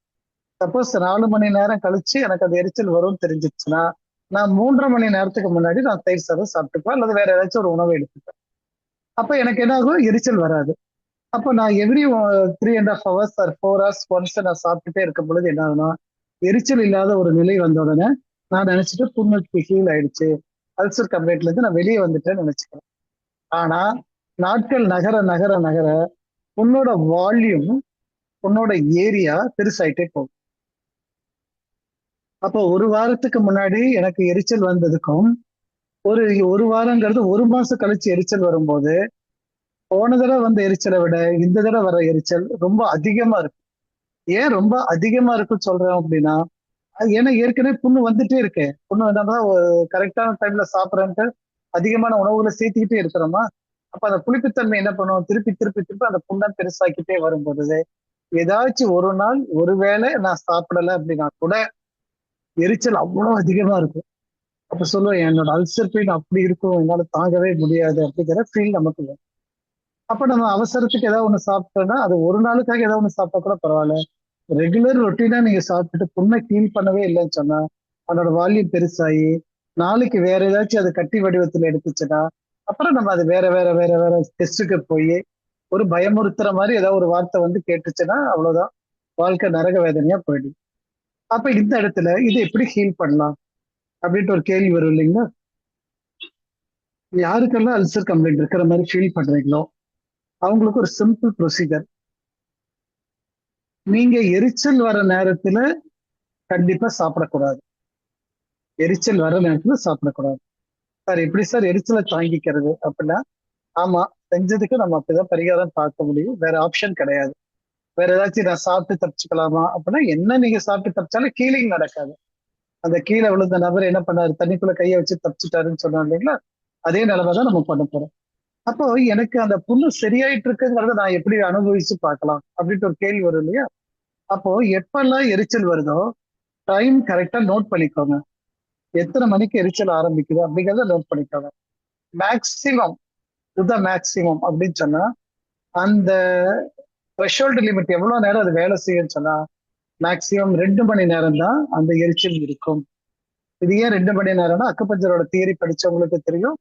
சப்போஸ் 4 மணி நேரம் கழிச்சு எனக்கு அந்த எரிச்சல் வரும்னு தெரிஞ்சிச்சுன்னா நான் 3.5 மணி நேரத்துக்கு முன்னாடி நான் தயிர் சாதம் சாப்பிட்டுப்பேன் அல்லது வேற ஏதாச்சும் ஒரு உணவு எடுத்துப்பேன். அப்ப எனக்கு என்ன ஆகும், எரிச்சல் வராது. அப்ப நான் every 3.5 hours or 4 hours once நான் சாப்பிட்டுட்டே இருக்கும் பொழுது என்ன ஆகுனா எரிச்சல் இல்லாத ஒரு நிலை வந்த உடனே நான் நினைச்சிட்டு புண்ணுக்கு ஹீல் ஆயிடுச்சு, அல்சர் கம்ப்ளைண்ட்ல இருந்து நான் வெளியே வந்துட்டேன்னு நினைச்சுக்கிறேன். ஆனா நாட்கள் நகர நகர நகர உன்னோட வால்யூம் உன்னோட ஏரியா பெருசாயிட்டே போகும். அப்போ ஒரு வாரத்துக்கு முன்னாடி எனக்கு எரிச்சல் வந்ததுக்கும் ஒரு ஒரு வாரங்கிறது 1 மாசம் கழிச்சு எரிச்சல் வரும்போது போன தடவை வந்த எரிச்சலை விட இந்த தடவை வர எரிச்சல் ரொம்ப அதிகமா இருக்கு. ஏன் ரொம்ப அதிகமா இருக்குன்னு சொல்றேன் அப்படின்னா ஏன்னா ஏற்கனவே புண்ணு வந்துட்டே இருக்கேன். புண்ணு என்னன்னா கரெக்டான டைம்ல சாப்பிட்றேன்ட்டு அதிகமான உணவுகளை சேர்த்துக்கிட்டே இருக்கிறோமா, அப்ப அந்த புளிப்புத்தன்மை என்ன பண்ணுவோம், திருப்பி திருப்பி திருப்பி அந்த புண்ணை பெருசாக்கிட்டே வரும்போது ஏதாச்சும் ஒரு நாள் ஒருவேளை நான் சாப்பிடல அப்படின்னா கூட எரிச்சல் அவ்வளவு அதிகமா இருக்கும். அப்ப சொல்லுவேன் என்னோட அல்சர் பெயின் அப்படி இருக்கும், என்னால தாங்கவே முடியாது அப்படிங்கிற ஃபீல் நமக்கு வரும். அப்ப நம்ம அவசரத்துக்கு ஏதாவது ஒண்ணு சாப்பிட்டோம்னா அது ஒரு நாளுக்காக ஏதாவது ஒண்ணு சாப்பிட்டா கூட பரவாயில்ல. ரெகுலர் ரொட்டீனா நீங்க சாப்பிட்டுட்டு புண்ணை ஹீல் பண்ணவே இல்லைன்னு சொன்னா அதோட வால்யூம் பெருசாகி நாளைக்கு வேற ஏதாச்சும் அது கட்டி வடிவத்துல எடுத்துச்சுன்னா அப்புறம் நம்ம அது வேற வேற வேற வேற டெஸ்ட்டுக்கு போய் ஒரு பயமுறுத்துற மாதிரி ஏதாவது ஒரு வார்த்தை வந்து கேட்டுச்சுன்னா அவ்வளவுதான், வாழ்க்கை நரக வேதனையா போயிடும். அப்ப இந்த இடத்துல இது எப்படி ஹீல் பண்ணலாம் அப்படின்ட்டு ஒரு கேள்வி வரும் இல்லைங்களா. யாருக்கெல்லாம் அல்சர் கம்ப்ளைண்ட் இருக்கிற மாதிரி ஃபீல் பண்றீங்களோ அவங்களுக்கு ஒரு சிம்பிள் ப்ரொசீஜர். நீங்க எரிச்சல் வர நேரத்துல கண்டிப்பா சாப்பிடக்கூடாது. எரிச்சல் வர நேரத்துல சாப்பிடக்கூடாது. சார் எப்படி சார் எரிச்சலை தாங்கிக்கிறது அப்படின்னா, ஆமா செஞ்சதுக்கு நம்ம அப்படிதான் பரிகாரம் பார்க்க முடியும், வேற ஆப்ஷன் கிடையாது. வேற ஏதாச்சும் நான் சாப்பிட்டு தப்பிச்சுக்கலாமா அப்படின்னா என்ன நீங்க சாப்பிட்டு தப்பிச்சாலும் ஹீலிங் நடக்காது. அந்த கீழே விழுந்த நபர் என்ன பண்ணாரு, தண்ணிக்குள்ள கையை வச்சு தப்பிச்சுட்டாருன்னு சொன்னோம் இல்லைங்களா, அதே நிலைமை தான் நம்ம பண்ண போறோம். அப்போ எனக்கு அந்த புண்ணு சரியாயிட்டு இருக்குங்கிறத நான் எப்படி அனுபவிச்சு பார்க்கலாம் அப்படின்ட்டு ஒரு கேள்வி வரும் இல்லையா. அப்போ எப்பெல்லாம் எரிச்சல் வருதோ டைம் கரெக்டா நோட் பண்ணிக்கோங்க. எத்தனை மணிக்கு எரிச்சல் ஆரம்பிக்குது அப்படிங்கிறத நோட் பண்ணிக்கோங்க. மேக்சிமம் இதுதான் மேக்சிமம் அப்படின்னு சொன்னா அந்த த்ரெஷோல்டு லிமிட் எவ்வளவு நேரம் அது வேலை செய்யும்னு சொன்னா மேக்சிமம் 2 மணி நேரம் தான் அந்த எரிச்சல் இருக்கும். இது ஏன் 2 மணி நேரம்னா அக்குபஞ்சரோட தியரி படிச்சவங்களுக்கு தெரியும்.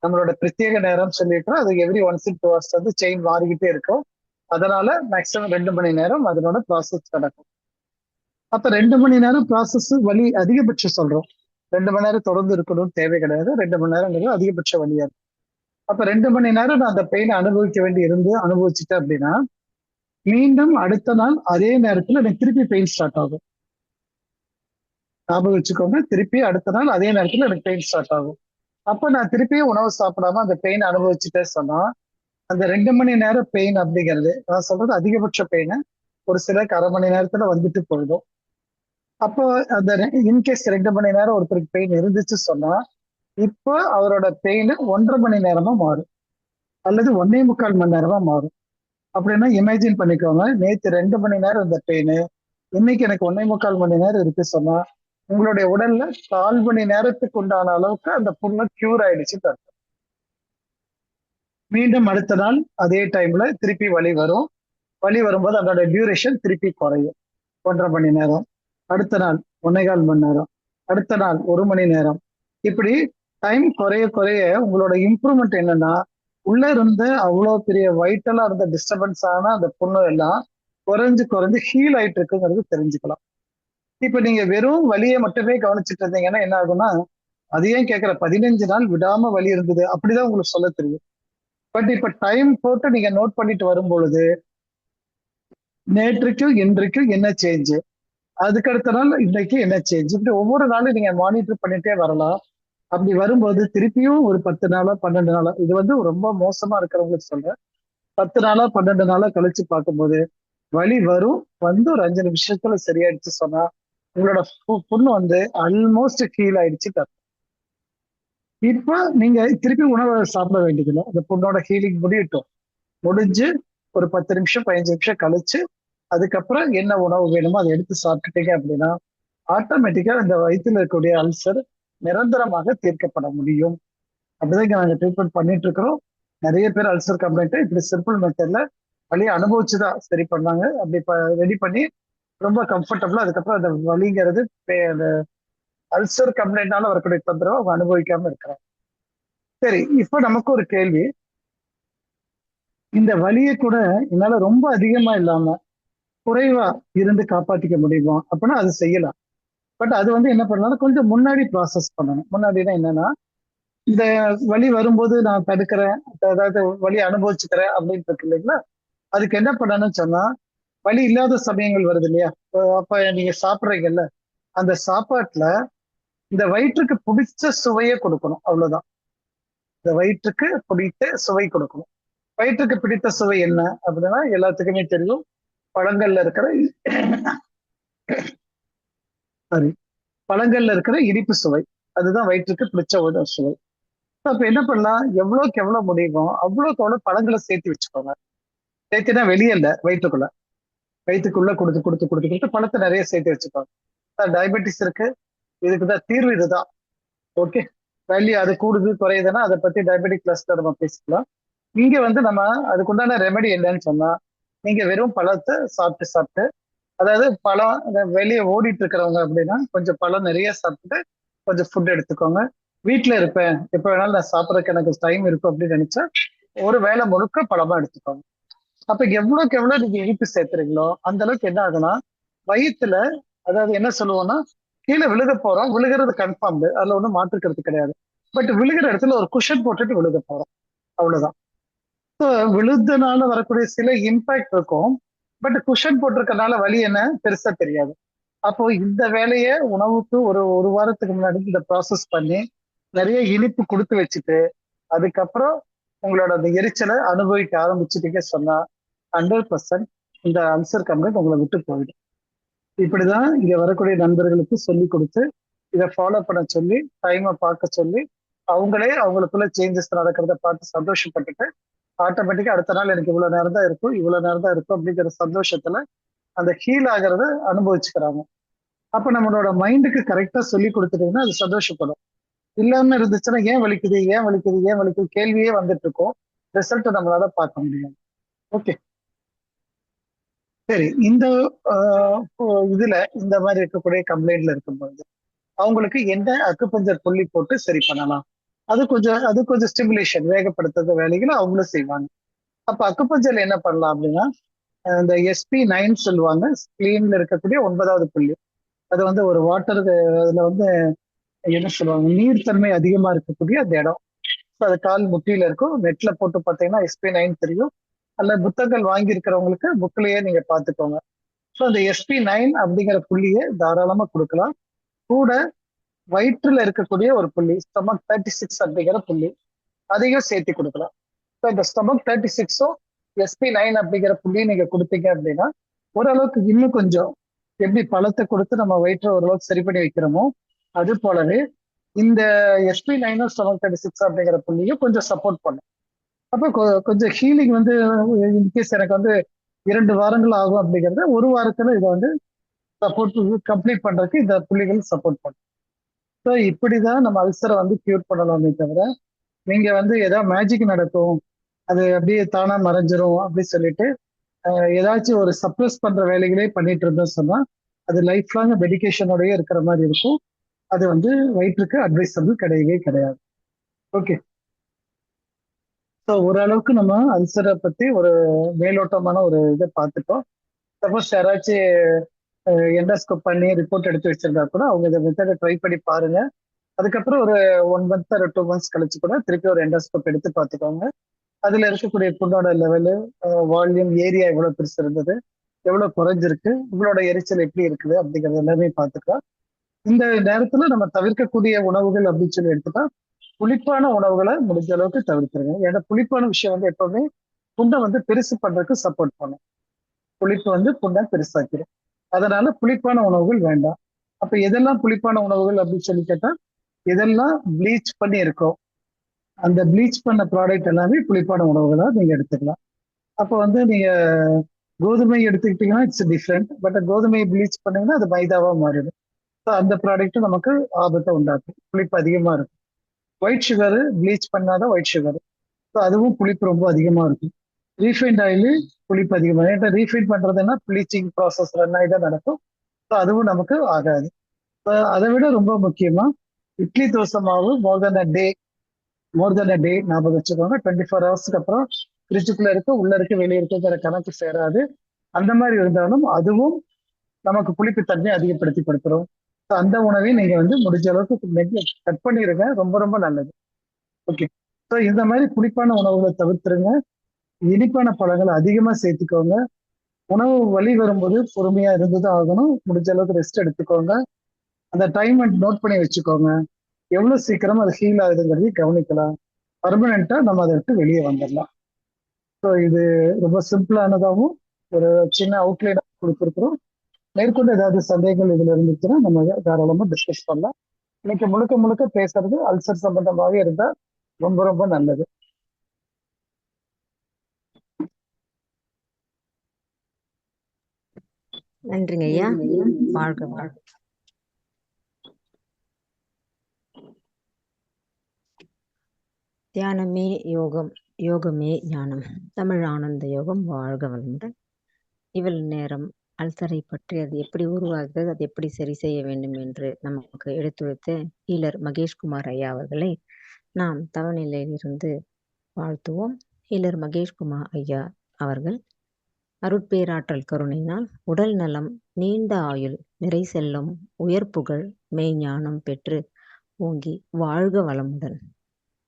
நம்மளோட பிரத்யேக நேரம் சொல்லிட்டு அது எவ்ரி 1 to 2 hours வந்து செயின் மாறிக்கிட்டே இருக்கும். அதனால மேக்சிமம் 2 மணி நேரம் அதனோட ப்ராசஸ் நடக்கும். அப்ப 2 மணி நேரம் ப்ராசஸ் வலி அதிகபட்சம் சொல்றோம். 2 மணி நேரம் தொடர்ந்து இருக்கணும்னு தேவை கிடையாது. 2 மணி நேரங்கிறது அதிகபட்ச வலியா இருக்கும். அப்ப 2 மணி நேரம் நான் அந்த பெயினை அனுபவிக்க வேண்டி இருந்து அனுபவிச்சுட்டேன் அப்படின்னா மீண்டும் அடுத்த நாள் அதே நேரத்துல எனக்கு திருப்பி பெயின் ஸ்டார்ட் ஆகும். ஞாபகம் வச்சுக்கோங்க, திருப்பி அடுத்த நாள் அதே நேரத்துல எனக்கு பெயின் ஸ்டார்ட் ஆகும். அப்ப நான் திருப்பியும் உணவு சாப்பிடாம அந்த பெயின் அனுபவிச்சுட்டே சொன்னா அந்த 2 மணி நேரம் பெயின் அப்படிங்கிறது நான் சொல்றது அதிகபட்ச பெயின். ஒரு சிலருக்கு 1/2 மணி நேரத்துல வந்துட்டு போயிடும். அப்போ அந்த இன்கேஸ் 2 மணி நேரம் ஒருத்தருக்கு பெயின் இருந்துச்சு சொன்னா இப்போ அவரோட பெயின் 1.5 மணி நேரமா மாறும் அல்லது 1.25 மணி நேரமா மாறும். அப்படின்னா இமேஜின் பண்ணிக்கோங்க, நேத்து 2 மணி நேரம் இந்த பெயின் இன்னைக்கு எனக்கு 1.25 மணி நேரம் இருக்கு சொன்னா உங்களுடைய உடல்ல 1/4 மணி நேரத்துக்கு உண்டான அளவுக்கு அந்த புண்ணு கியூர் ஆயிடுச்சு அர்த்தம். மீண்டும் அடுத்த நாள் அதே டைம்ல திருப்பி வலி வரும். வலி வரும்போது அதோட டியூரேஷன் திருப்பி குறையும். 1.5 மணி நேரம், அடுத்த நாள் 1.25 மணி நேரம், அடுத்த நாள் 1 மணி நேரம். இப்படி டைம் குறைய குறைய உங்களோட இம்ப்ரூவ்மெண்ட் என்னன்னா உள்ள இருந்த அவ்வளவு பெரிய வைட்டலா இருந்த டிஸ்டர்பன்ஸ் ஆன அந்த புண்ணு எல்லாம் குறைஞ்சு குறைஞ்சு ஹீல் ஆயிட்டு இருக்குங்கிறது தெரிஞ்சுக்கலாம். இப்ப நீங்க வெறும் வலியை மட்டுமே கவனிச்சுட்டு இருந்தீங்கன்னா என்ன ஆகும்னா அது ஏன் கேட்கிற 15 நாள் விடாம வலி இருந்தது அப்படிதான் உங்களுக்கு சொல்ல தெரியும். பட் இப்ப டைம் போட்டு நீங்க நோட் பண்ணிட்டு வரும் பொழுது நேற்றுக்கும் இன்றைக்கும் என்ன சேஞ்ச், அதுக்கு அடுத்த நாள் இன்னைக்கு என்ன சேஞ்ச், இப்படி ஒவ்வொரு நாளும் நீங்க மானிட்டர் பண்ணிட்டே வரலாம். அப்படி வரும்போது திருப்பியும் ஒரு 10 நாளா 12 நாளா இது வந்து ரொம்ப மோசமா இருக்கிறவங்களுக்கு சொல்றேன். 10 நாளா 12 நாளா கழிச்சு பார்க்கும்போது வலி வரும், வந்து ஒரு 5 நிமிஷத்துல சரியாயிடுச்சு சொன்னா உங்களோட புண்ணு வந்து ஆல்மோஸ்ட் ஹீல் ஆயிடுச்சு. இப்ப நீங்க திருப்பி உணவை சாப்பிட வேண்டியதில்லை. அந்த புண்ணோட ஹீலிங் முடியட்டும். முடிஞ்சு ஒரு 10 நிமிஷம் 15 நிமிஷம் கழிச்சு அதுக்கப்புறம் என்ன உணவு வேணுமோ அதை எடுத்து சாப்பிட்டுட்டீங்க அப்படின்னா ஆட்டோமேட்டிக்கா இந்த வயிற்றுல இருக்கக்கூடிய அல்சர் நிரந்தரமாக தீர்க்கப்பட முடியும். அப்படிதான் இங்க நாங்க ட்ரீட்மெண்ட் பண்ணிட்டு இருக்கிறோம். நிறைய பேர் அல்சர் கம்ப்ளைண்ட் இப்படி சிம்பிள் மெத்தட்ல வலியை அனுபவிச்சுதான் சரி பண்ணாங்க. அப்படி ரெடி பண்ணி ரொம்ப கம்ஃபர்டபுளா அதுக்கப்புறம் அந்த வலிங்கிறது அந்த அல்சர் கம்ப்ளைண்ட்னால வரக்கூடிய தொந்தரவு அவங்க அனுபவிக்காம இருக்கிறாங்க. சரி, இப்ப நமக்கு ஒரு கேள்வி, இந்த வலியை கூட என்னால ரொம்ப அதிகமா இல்லாம குறைவா இருந்து காப்பாத்திக்க முடியுமா அப்படின்னா அது செய்யலாம். பட் அது வந்து என்ன பண்ணலாம், கொஞ்சம் முன்னாடி ப்ராசஸ் பண்ணணும். முன்னாடினா என்னன்னா இந்த வலி வரும்போது நான் தடுக்கிறேன், அதாவது வலி அனுபவிச்சுக்கிறேன் அப்படின்னு இருக்கு இல்லைங்களா, அதுக்கு என்ன பண்ணணும்னு சொன்னா வலி இல்லாத சமயங்கள் வருது இல்லையா, அப்ப நீங்க சாப்பிட்றீங்கல்ல அந்த சாப்பாட்டுல இந்த வயிற்றுக்கு பிடிச்ச சுவையை கொடுக்கணும். அவ்வளவுதான். இந்த வயிற்றுக்கு பிடித்த சுவை கொடுக்கணும். வயிற்றுக்கு பிடித்த சுவை என்ன அப்படின்னா எல்லாத்துக்குமே தெரியும், பழங்கள்ல இருக்கிற சாரி பழங்கள்ல இருக்கிற இனிப்பு சுவை. அதுதான் வயிற்றுக்கு பிடிச்ச ஒரு சுவை. அப்ப என்ன பண்ணலாம், எவ்வளவுக்கு எவ்வளவு முடியுமோ அவ்வளவுக்கு எவ்வளவு பழங்களை சேர்த்து வச்சுக்கோங்க. சேர்த்துனா வெளியே இல்ல, வயிற்றுக்குள்ள. வயிற்றுக்குள்ள கொடுத்து கொடுத்து கொடுத்து கொடுத்து பழத்தை நிறைய சேர்த்து வச்சுக்கோங்க. டயபெட்டிஸ் இருக்கு, இதுக்குதான் தீர்வு இதுதான். ஓகே, வேல்யூ அது கூடுது குறையுதுன்னா அதை பத்தி டயபெட்டிக் கிளாஸ்ல நம்ம பேசிக்கலாம். இங்க வந்து நம்ம அதுக்குண்டான ரெமெடி என்னன்னு சொன்னா நீங்க வெறும் பழத்தை சாப்பிட்டு சாப்பிட்டு, அதாவது பழம் வெளியே ஓடிட்டு இருக்கிறவங்க அப்படின்னா கொஞ்சம் பழம் நிறைய சாப்பிட்டு கொஞ்சம் ஃபுட் எடுத்துக்கோங்க. வீட்டுல இருப்பேன் எப்ப வேணாலும் நான் சாப்பிட்றதுக்கு எனக்கு டைம் இருக்கும் அப்படின்னு நினைச்சா ஒரு வேளை முழுக்க பழமா எடுத்துக்கோங்க. அப்ப எவ்வளவுக்கு எவ்வளவு நீங்க இனிப்பு சேர்த்துறீங்களோ அந்த அளவுக்கு என்ன ஆகுனா வயிற்றுல, அதாவது என்ன சொல்லுவோம்னா கீழே விழுக போறோம், விழுகிறது கன்ஃபார்ம், அதுல ஒண்ணும் மாற்றுக்கிறது கிடையாது. பட் விழுகிற இடத்துல ஒரு குஷன் போட்டுட்டு விழுக போறோம், அவ்வளவுதான். விழுந்தனால வரக்கூடிய சில இம்பாக்ட் இருக்கும், பட் குஷன் போட்டிருக்கனால வலி என்ன பெருசா தெரியாது. அப்போ இந்த வேலையை உணவுக்கு ஒரு ஒரு வாரத்துக்கு முன்னாடி இந்த ப்ராசஸ் பண்ணி நிறைய இனிப்பு கொடுத்து வச்சுட்டு அதுக்கப்புறம் உங்களோட அந்த எரிச்சலை அனுபவிக்க ஆரம்பிச்சுட்டீங்க சொன்னா 100% இந்த அல்சர் கம்ப்ளைண்ட் உங்களை விட்டு போயிடும். இப்படிதான் இங்க வரக்கூடிய நண்பர்களுக்கு சொல்லி கொடுத்து இதை ஃபாலோ பண்ண சொல்லி டைமை பார்க்க சொல்லி அவங்களே அவங்களுக்குள்ள சேஞ்சஸ் நடக்கிறத பார்த்து சந்தோஷப்பட்டுட்டு ஆட்டோமேட்டிக்கா அடுத்த நாள் எனக்கு இவ்வளவு நேரம் தான் இருக்கும் இவ்வளவு நேரம் தான் இருக்கும் அப்படிங்கிற சந்தோஷத்துல அந்த ஹீல் ஆகிறத அனுபவிச்சுக்கிறாங்க. அப்ப நம்மளோட மைண்டுக்கு கரெக்டா சொல்லி கொடுத்துட்டீங்கன்னா அது சந்தோஷப்படும். இல்லாம இருந்துச்சுன்னா ஏன் வலிக்குது ஏன் வலிக்குது ஏன் வலிக்குது கேள்வியே வந்துட்டு இருக்கும். ரிசல்ட் நம்மளால பார்க்க முடியும். ஓகே, சரி. இந்த இதுல இந்த மாதிரி இருக்கக்கூடிய கம்ப்ளைண்ட்ல இருக்கும்போது அவங்களுக்கு என்ன அக்குபஞ்சர் புள்ளி போட்டு சரி பண்ணலாம். அது கொஞ்சம் ஸ்டிமுலேஷன் வேகப்படுத்துற வேலைகளை அவங்களும் செய்வாங்க. அப்ப அக்குபஞ்சர்ல என்ன பண்ணலாம் அப்படின்னா, இந்த SP9 சொல்லுவாங்க, ஸ்கிரீன்ல இருக்கக்கூடிய 9வது புள்ளி. அது வந்து ஒரு வாட்டர், அதுல வந்து என்ன சொல்லுவாங்க, நீர்த்தன்மை அதிகமா இருக்கக்கூடிய அந்த இடம். அது கால் முட்டியில இருக்கும். நெட்ல போட்டு பார்த்தீங்கன்னா SP9 தெரியும். அல்ல புத்தகங்கள் வாங்கி இருக்கிறவங்களுக்கு புக்லயே நீங்க பார்த்துக்கோங்க. ஸோ அந்த SP9 அப்படிங்கிற புள்ளியை தாராளமா கொடுக்கலாம். கூட வயிற்றுல இருக்கக்கூடிய ஒரு புள்ளி ஸ்டொமக் 36 அப்படிங்கிற புள்ளி அதையும் சேர்த்து கொடுக்கலாம். ஸோ இந்த ஸ்டொமக் 36ம் SP9 அப்படிங்கிற புள்ளி நீங்க கொடுத்தீங்க அப்படின்னா ஓரளவுக்கு இன்னும் கொஞ்சம் எப்படி பழத்தை கொடுத்து நம்ம வயிற்றை ஓரளவுக்கு சரி பண்ணி வைக்கிறோமோ அது போலவே இந்த SP9ம் ஸ்டொமக் 36 அப்படிங்கிற புள்ளியும் கொஞ்சம் சப்போர்ட் பண்ணும். அப்போ கொஞ்சம் ஹீலிங் வந்து இன்கேஸ் எனக்கு வந்து 2 வாரங்கள் ஆகும் அப்படிங்கறத ஒரு வாரத்துல இதை வந்து சப்போர்ட் கம்ப்ளீட் பண்றதுக்கு இந்த புள்ளிகள் சப்போர்ட் பண்ணும். ஸோ இப்படிதான் நம்ம அல்சரை வந்து கியூர் பண்ணலாமே தவிர நீங்க வந்து ஏதாவது மேஜிக் நடக்கும், அது அப்படியே தானா மறைஞ்சிரும் அப்படின்னு சொல்லிட்டு ஏதாச்சும் ஒரு சப்ரஸ் பண்ற வேலைகளே பண்ணிட்டு இருந்தோம் சொன்னா அது லைஃப் லாங் மெடிக்கேஷனோடய இருக்கிற மாதிரி இருக்கும். அது வந்து வயிற்றுக்கு அட்வைசபிள் கிடையவே கிடையாது. ஓகே, ஸோ ஓரளவுக்கு நம்ம அல்சரை பத்தி ஒரு மேலோட்டமான ஒரு இதை பார்த்துட்டோம். சப்போஸ் யாராச்சும் எண்டோஸ்கோப் பண்ணி ரிப்போர்ட் எடுத்து வச்சிருந்தா கூட அவங்க இந்த மெத்தடை ட்ரை பண்ணி பாருங்க. அதுக்கப்புறம் ஒரு 1 மந்த் ஒரு 2 மந்த்ஸ் கழிச்சு கூட திருப்பி ஒரு எண்டோஸ்கோப் எடுத்து பார்த்துக்கோங்க. அதுல இருக்கக்கூடிய புண்ணோட லெவலு, வால்யூம், ஏரியா எவ்வளவு பெருசு இருந்தது, எவ்வளவு குறைஞ்சிருக்கு, உங்களோட எரிச்சல் எப்படி இருக்குது அப்படிங்கறது எல்லாமே பார்த்துக்கலாம். இந்த நேரத்துல நம்ம தவிர்க்கக்கூடிய உணவுகள் அப்படின்னு சொல்லி எடுத்துட்டா புளிப்பான உணவுகளை முடிஞ்ச அளவுக்கு தவிர்த்துருங்க. ஏன்னா புளிப்பான விஷயம் வந்து எப்பவுமே புண்ணை வந்து பெருசு பண்றதுக்கு சப்போர்ட் பண்ணும். புளிப்பு வந்து புண்ணை பெருசாக்கிடும். அதனால புளிப்பான உணவுகள் வேண்டாம். அப்ப எதெல்லாம் புளிப்பான உணவுகள் அப்படின்னு சொல்லி கேட்டா எதெல்லாம் ப்ளீச் பண்ணி இருக்கோம் அந்த ப்ளீச் பண்ண ப்ராடக்ட் எல்லாமே புளிப்பான உணவுகளா நீங்க எடுத்துக்கலாம். அப்போ வந்து நீங்க கோதுமை எடுத்துக்கிட்டீங்கன்னா இட்ஸ் டிஃப்ரெண்ட். பட் கோதுமையை ப்ளீச் பண்ணீங்கன்னா அது மைதாவா மாறிடும். ஸோ அந்த ப்ராடக்ட் நமக்கு ஆபத்தை உண்டாக்கும், புளிப்பு அதிகமா இருக்கும். ஒயிட் சுகர் ப்ளீச் பண்ணாத ஒயிட் சுகர், ஸோ அதுவும் புளிப்பு ரொம்ப அதிகமா இருக்கும். ரீஃபைண்ட் ஆயில் புளிப்பு அதிகமாக, ஏன்னா ரீஃபைண்ட் பண்றதுன்னா ப்ளீச்சிங் ப்ராசஸ் ரன் ஆகி தான் நடக்கும். ஸோ அதுவும் நமக்கு ஆகாது. அதை விட ரொம்ப முக்கியமா இட்லி தோசை மாவு மோர் தென் அ டே ஞாபகம் வச்சுக்கோங்க. 24 ஹவர்ஸ்க்கு அப்புறம் ஃப்ரிட்ஜுக்குள்ள இருக்கு உள்ள இருக்கு வெளியே இருக்குங்கிற கணக்கு சேராது. அந்த மாதிரி இருந்தாலும் அதுவும் நமக்கு புளிப்புத்தன்மை அதிகப்படுத்தி கொடுத்துரும். அந்த உணவையும் நீங்க வந்து முடிஞ்ச அளவுக்கு கட் பண்ணிடுங்க, ரொம்ப ரொம்ப நல்லது. ஓகே, ஸோ இந்த மாதிரி புளிப்பான உணவுகளை தவிர்த்துருங்க. இனிப்பான பழங்களை அதிகமா சேர்த்துக்கோங்க. உணவு வலி வரும்போது பொறுமையா இருந்துதான் ஆகணும். முடிஞ்ச அளவுக்கு ரெஸ்ட் எடுத்துக்கோங்க. அந்த டைம் நோட் பண்ணி வச்சுக்கோங்க. எவ்வளவு சீக்கிரமா அது ஹீல் ஆகுதுங்கிறதையும் கவனிக்கலாம். பர்மனண்டா நம்ம அதை விட்டு வெளியே வந்துடலாம். ஸோ இது ரொம்ப சிம்பிளானதாகவும் ஒரு சின்ன அவுட்லைனா கொடுத்துருக்குறோம். மேற்கொண்டு ஏதாவது சந்தேகங்கள் இதுல இருந்துச்சுன்னா நம்ம தாராளமா டிஸ்கஸ் பண்ணலாம். இன்னைக்கு முழுக்க முழுக்க பேசுறது அல்சர் சம்பந்தமாவே இருந்தா ரொம்ப ரொம்ப நல்லது. நன்றிங்க ஐயா. வாழ்க வாழ்க. தியானமே யோகம், யோகமே ஞானம். தமிழ் ஆனந்த யோகம் வாழ்க வளமுடன். இவ்வளவு நேரம் அல்சரை பற்றி அது எப்படி உருவாகுது, அது எப்படி சரி செய்ய வேண்டும் என்று நமக்கு எடுத்துரைத்த ஹீலர் மகேஷ்குமார் ஐயா அவர்களை நாம் தவநிலையிலிருந்து வாழ்த்துவோம். ஹீலர் மகேஷ்குமார் ஐயா அவர்கள் அருட்பேராற்றல் கருணையினால் உடல் நலம், நீண்ட ஆயுள், நிறை செல்லும், உயர்ப்புகள், மெய்ஞானம் பெற்று ஓங்கி வாழ்க வளமுடன்.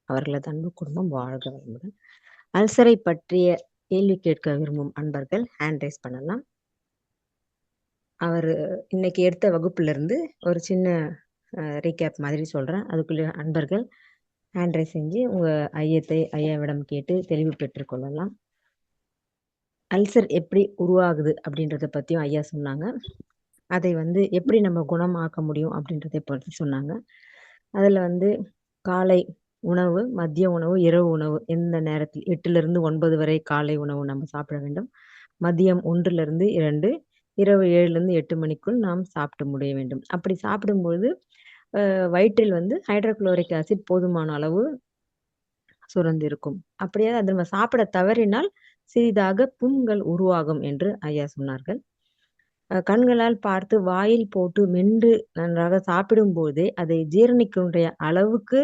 அவர்களது அன்பு குடும்பம் வாழ்க வளமுடன். அல்சரை பற்றிய கேள்வி கேட்க விரும்பும் அன்பர்கள் ஹேண்ட் ரைஸ் பண்ணலாம். அவர் இன்னைக்கு எடுத்த வகுப்புல இருந்து ஒரு சின்ன ரீகேப் மாதிரி சொல்றேன். அதுக்குள்ள அன்பர்கள் ஹேண்ட் ரைஸ் செஞ்சு உங்க ஐயத்தை ஐயாவிடம் கேட்டு தெளிவு பெற்றுக்கொள்ளலாம். அல்சர் எப்படி உருவாகுது அப்படின்றத பத்தியும் ஐயா சொன்னாங்க. அதை வந்து எப்படி நம்ம குணமாக்க முடியும் அப்படின்றதை பற்றி சொன்னாங்க. அதுல வந்து காலை உணவு, மதிய உணவு, இரவு உணவு எந்த நேரத்தில் 8லிருந்து 9 வரை காலை உணவு நம்ம சாப்பிட வேண்டும். மதியம் 1லிருந்து 2, இரவு 7லிருந்து 8 மணிக்குள் நாம் சாப்பிட்டு முடிய வேண்டும். அப்படி சாப்பிடும்போது வயிற்றில் வந்து ஹைட்ரோகுளோரிக் ஆசிட் போதுமான அளவு சுரந்திருக்கும். அப்படியே அது நம்ம சாப்பிட தவறினால் சிறிதாக புண்கள் உருவாகும் என்று ஐயா சொன்னார்கள். கண்களால் பார்த்து வாயில் போட்டு மென்று நன்றாக சாப்பிடும் போதே அதை ஜீரணிக்கின்ற அளவுக்கு